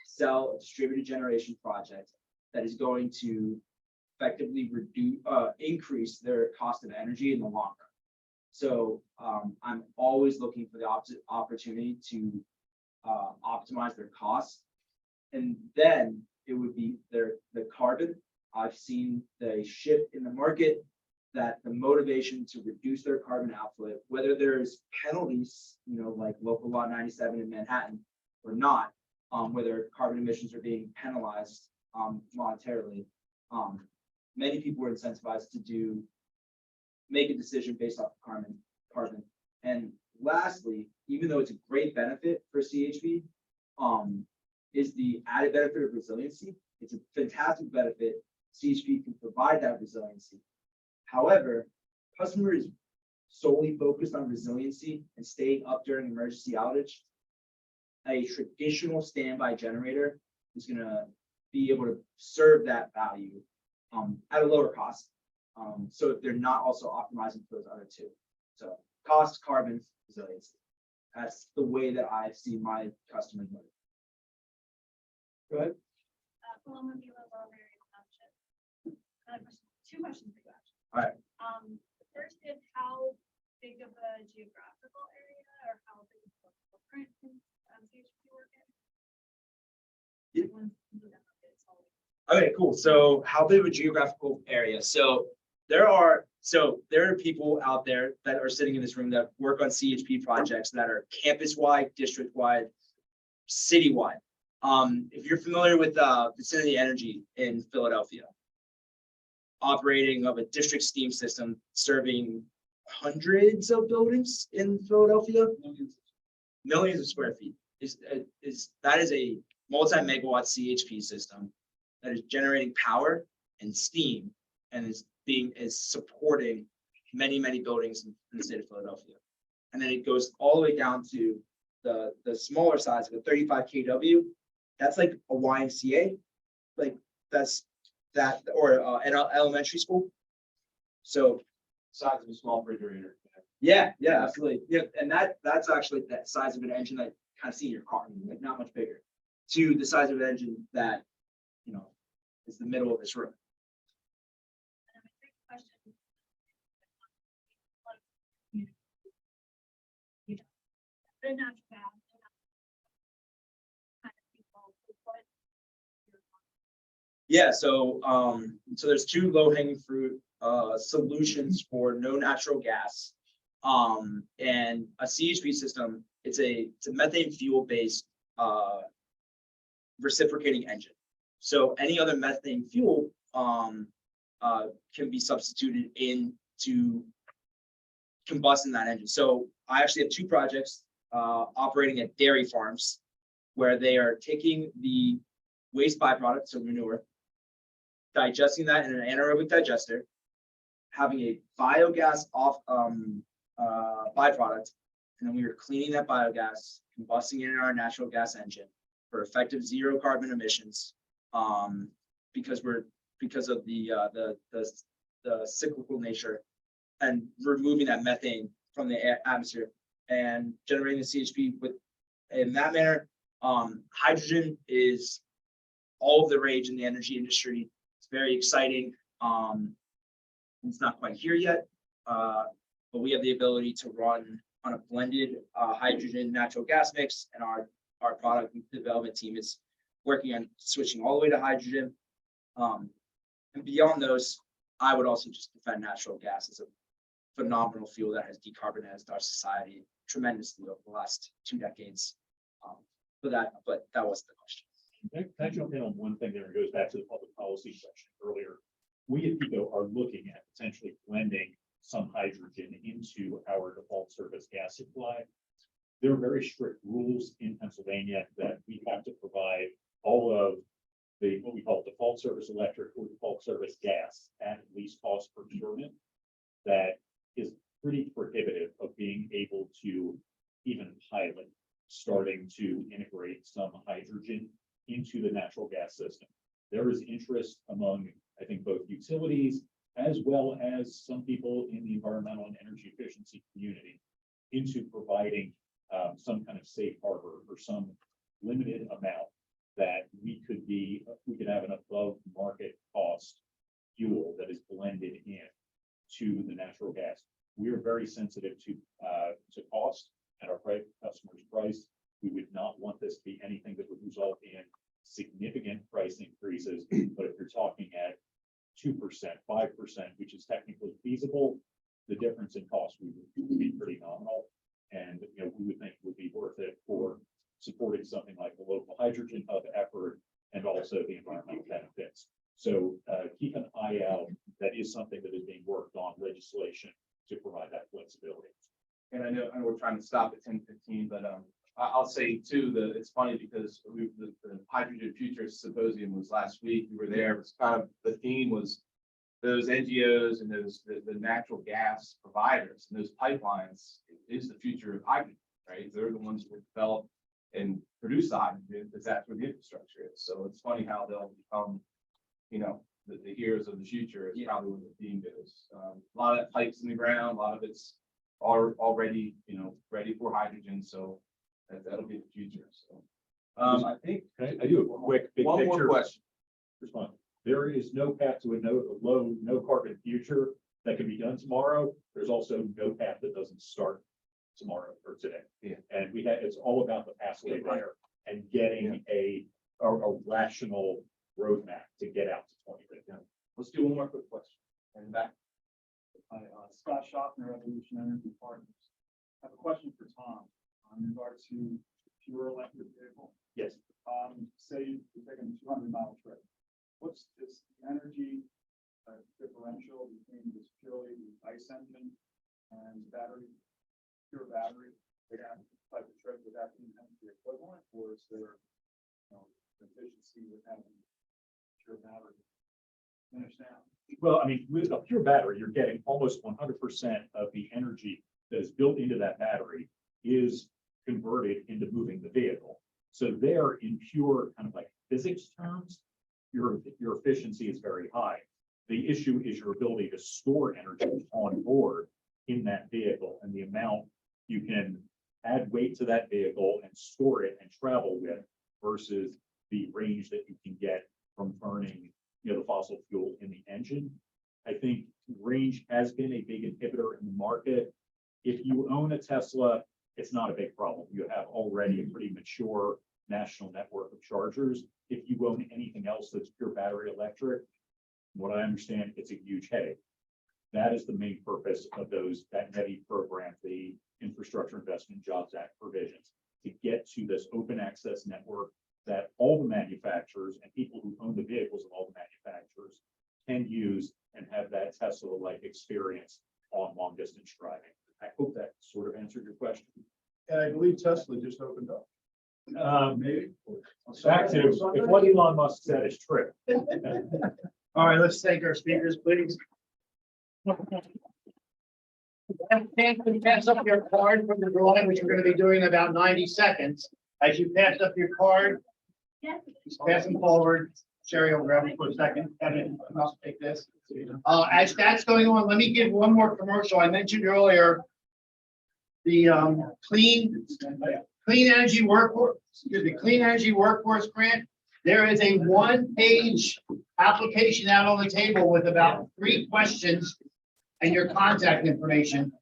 sell a distributed generation project that is going to effectively increase their cost of energy in the long run. So I'm always looking for the opportunity to optimize their costs. And then it would be the carbon. I've seen the shift in the market that the motivation to reduce their carbon output, whether there's penalties, like local law 97 in Manhattan or not, whether carbon emissions are being penalized monetarily. Many people are incentivized to make a decision based off of carbon. And lastly, even though it's a great benefit for CHP, is the added benefit of resiliency. It's a fantastic benefit. CHP can provide that resiliency. However, customer is solely focused on resiliency and staying up during emergency outage. A traditional standby generator is going to be able to serve that value at a lower cost. So if they're not also optimizing for those other two. So cost, carbon, resiliency. That's the way that I see my customers move. Go ahead. Paloma Vila, Barbary Township. Two questions for you, actually. All right. The first is how big of a geographical area or how big of a footprint can CHP work in? Okay, cool. So how big of a geographical area? So there are people out there that are sitting in this room that work on CHP projects that are campus-wide, district-wide, city-wide. If you're familiar with Vicinity Energy in Philadelphia, operating of a district steam system serving hundreds of buildings in Philadelphia, millions of square feet, that is a multi-megawatt CHP system that is generating power and steam and is supporting many buildings in the state of Philadelphia. And then it goes all the way down to the smaller size of a 35 kW. That's like a YMCA, like that's that, or an elementary school. So Size of a small refrigerator. yeah, absolutely. Yeah, and that's actually that size of an engine that you kind of see in your car, like not much bigger, to the size of an engine that is the middle of this room. And then my second question. The natural gas. Kind of people, what Yeah, so there's two low-hanging fruit solutions for no natural gas. And a CHP system, it's a methane fuel based reciprocating engine. So any other methane fuel can be substituted into combusting that engine. So I actually have two projects operating at dairy farms where they are taking the waste byproduct, so manure, digesting that in an anaerobic digester, having a biogas byproduct, and then we are cleaning that biogas, combusting it in our natural gas engine for effective zero carbon emissions, because of the cyclical nature, and removing that methane from the atmosphere and generating the CHP in that manner. Hydrogen is all of the rage in the energy industry. It's very exciting. It's not quite here yet, but we have the ability to run on a blended hydrogen natural gas mix, and our product development team is working on switching all the way to hydrogen. And beyond those, I would also just defend natural gas as a phenomenal fuel that has decarbonized our society tremendously over the last 2 decades. But that wasn't the question. Can I jump in on one thing there? It goes back to the public policy section earlier. We at PICO are looking at potentially blending some hydrogen into our default service gas supply. There are very strict rules in Pennsylvania that we have to provide all of what we call default service electric or default service gas at least cost procurement. That is pretty prohibitive of being able to even pilot starting to integrate some hydrogen into the natural gas system. There is interest among, I think, both utilities as well as some people in the environmental and energy efficiency community into providing some kind of safe harbor or some limited amount that we could have an above market cost fuel that is blended in to the natural gas. We are very sensitive to cost and our customers' price. We would not want this to be anything that would result in significant price increases. But if you're talking at 2%, 5%, which is technically feasible, the difference in cost would be pretty nominal. And we would think would be worth it for supporting something like the local hydrogen hub effort and also the environmental benefits. So keep an eye out. That is something that is being worked on legislation to provide that flexibility. And I know we're trying to stop at 10:15, but I'll say too that it's funny because the Hydrogen Futures Symposium was last week. We were there. It was kind of the theme was those NGOs and the natural gas providers and those pipelines is the future of hydrogen, right? They're the ones who develop and produce the hydrogen because that's where the infrastructure is. So it's funny how they'll become, the heroes of the future is probably where the theme goes. A lot of that pipes in the ground, a lot of it's already, ready for hydrogen. So that'll be the future. So I think I do a quick big one picture more question. response. There is no path to a no carbon future that can be done tomorrow. There's also no path that doesn't start tomorrow or today. Yeah. And it's all about the pathway there and getting a rational roadmap to get out to 2050. Let's do one more quick question. And back. Hi, Scott Schaffner, Evolution Energy Partners. I have a question for Tom in regard to pure electric vehicle. Yes. Say you're taking a 200-mile trip. What's this energy differential between this purely ICE engine and battery, pure battery? Type of trip, would that be the equivalent, or is there, efficiency with having pure battery? You understand? Well, I mean, with a pure battery, you're getting almost 100% of the energy that is built into that battery is converted into moving the vehicle. So there, in pure kind of like physics terms, your efficiency is very high. The issue is your ability to store energy on board in that vehicle and the amount you can add weight to that vehicle and store it and travel with versus the range that you can get from burning the fossil fuel in the engine. I think range has been a big inhibitor in the market. If you own a Tesla, it's not a big problem. You have already a pretty mature national network of chargers. If you own anything else that's pure battery electric, what I understand, it's a huge headache. That is the main purpose of that NEVI program, the Infrastructure Investment and Jobs Act provisions, to get to this open access network that all the manufacturers and people who own the vehicles of all the manufacturers can use and have that Tesla-like experience on long distance driving. I hope that sort of answered your question. And I believe Tesla just opened up. Maybe. Back to if what Elon Musk said is true. All right, let's thank our speakers, please. Pass up your card from the drawing, which we're going to be doing in about 90 seconds. As you pass up your card, just pass them forward. Sherry will grab it for a second. Kevin, I'll take this. As that's going on, let me give one more commercial. I mentioned earlier the clean energy workforce grant. There is a one-page application out on the table with about 3 questions and your contact information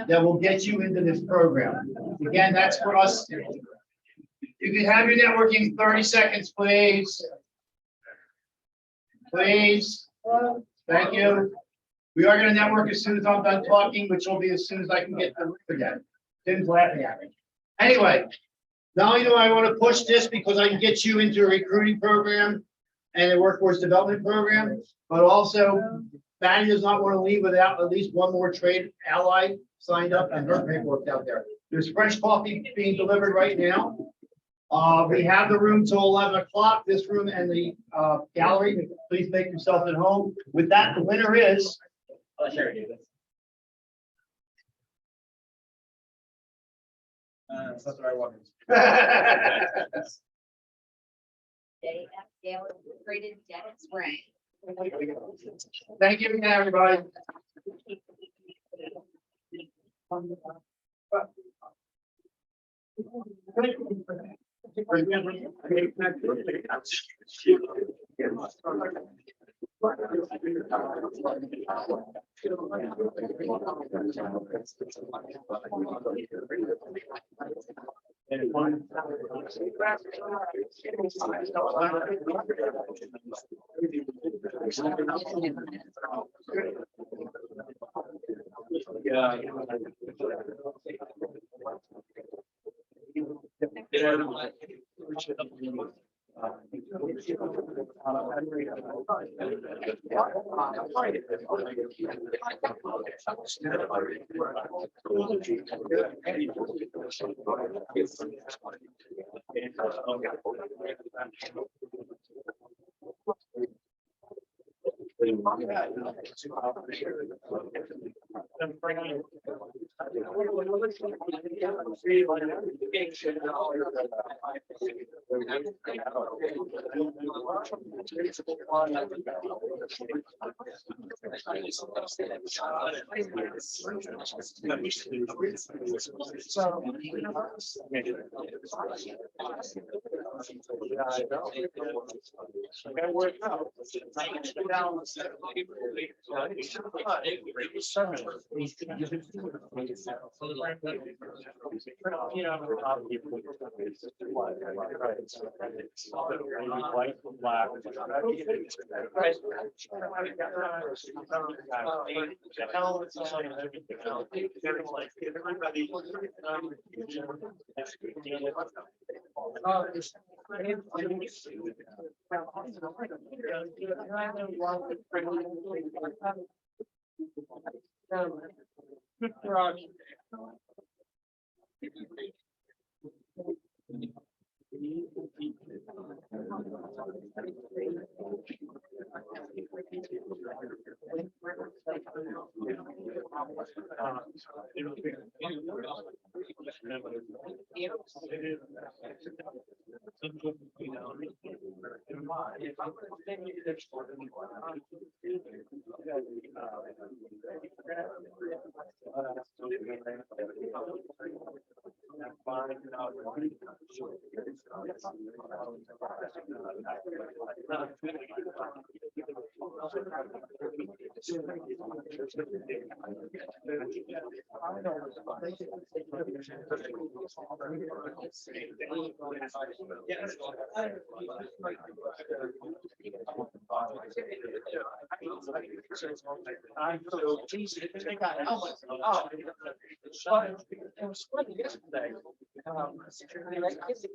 that will get you into this program. Again, that's for us. You can have your networking 30 seconds, please. Please. Thank you. We are going to network as soon as I'm done talking, which will be as soon as I can get the room again. Tim's laughing at me. Anyway, not only do I want to push this because I can get you into a recruiting program and a workforce development program, but also Patty does not want to leave without at least one more trade ally signed up and her paperwork out there. There's fresh coffee being delivered right now. We have the room till 11 o'clock, this room and the gallery. Please make yourself at home. With that, the winner is. I'll share it. That's not the right one. JF Gale Integrated Debit Spray. Thank you again, everybody.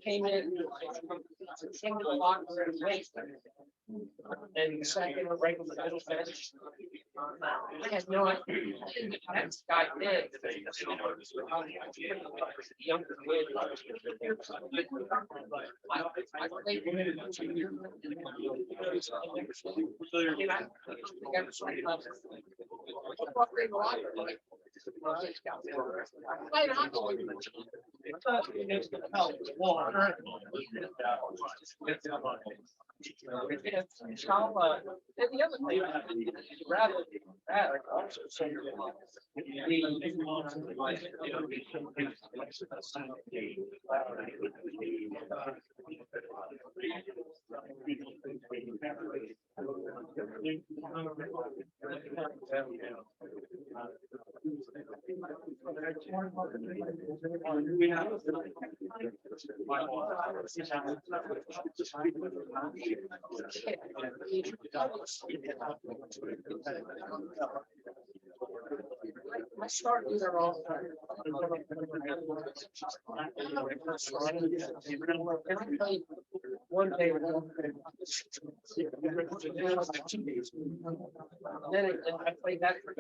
Came in, came to a lot of and second, right in the middle fence. I had no idea. That guy did. Younger kid. And the other thing, rather that, I also say I start these are all. One day. Then I played that for.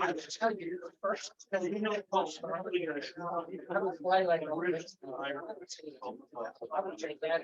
I was telling you first. I would fly like a really. I would take that.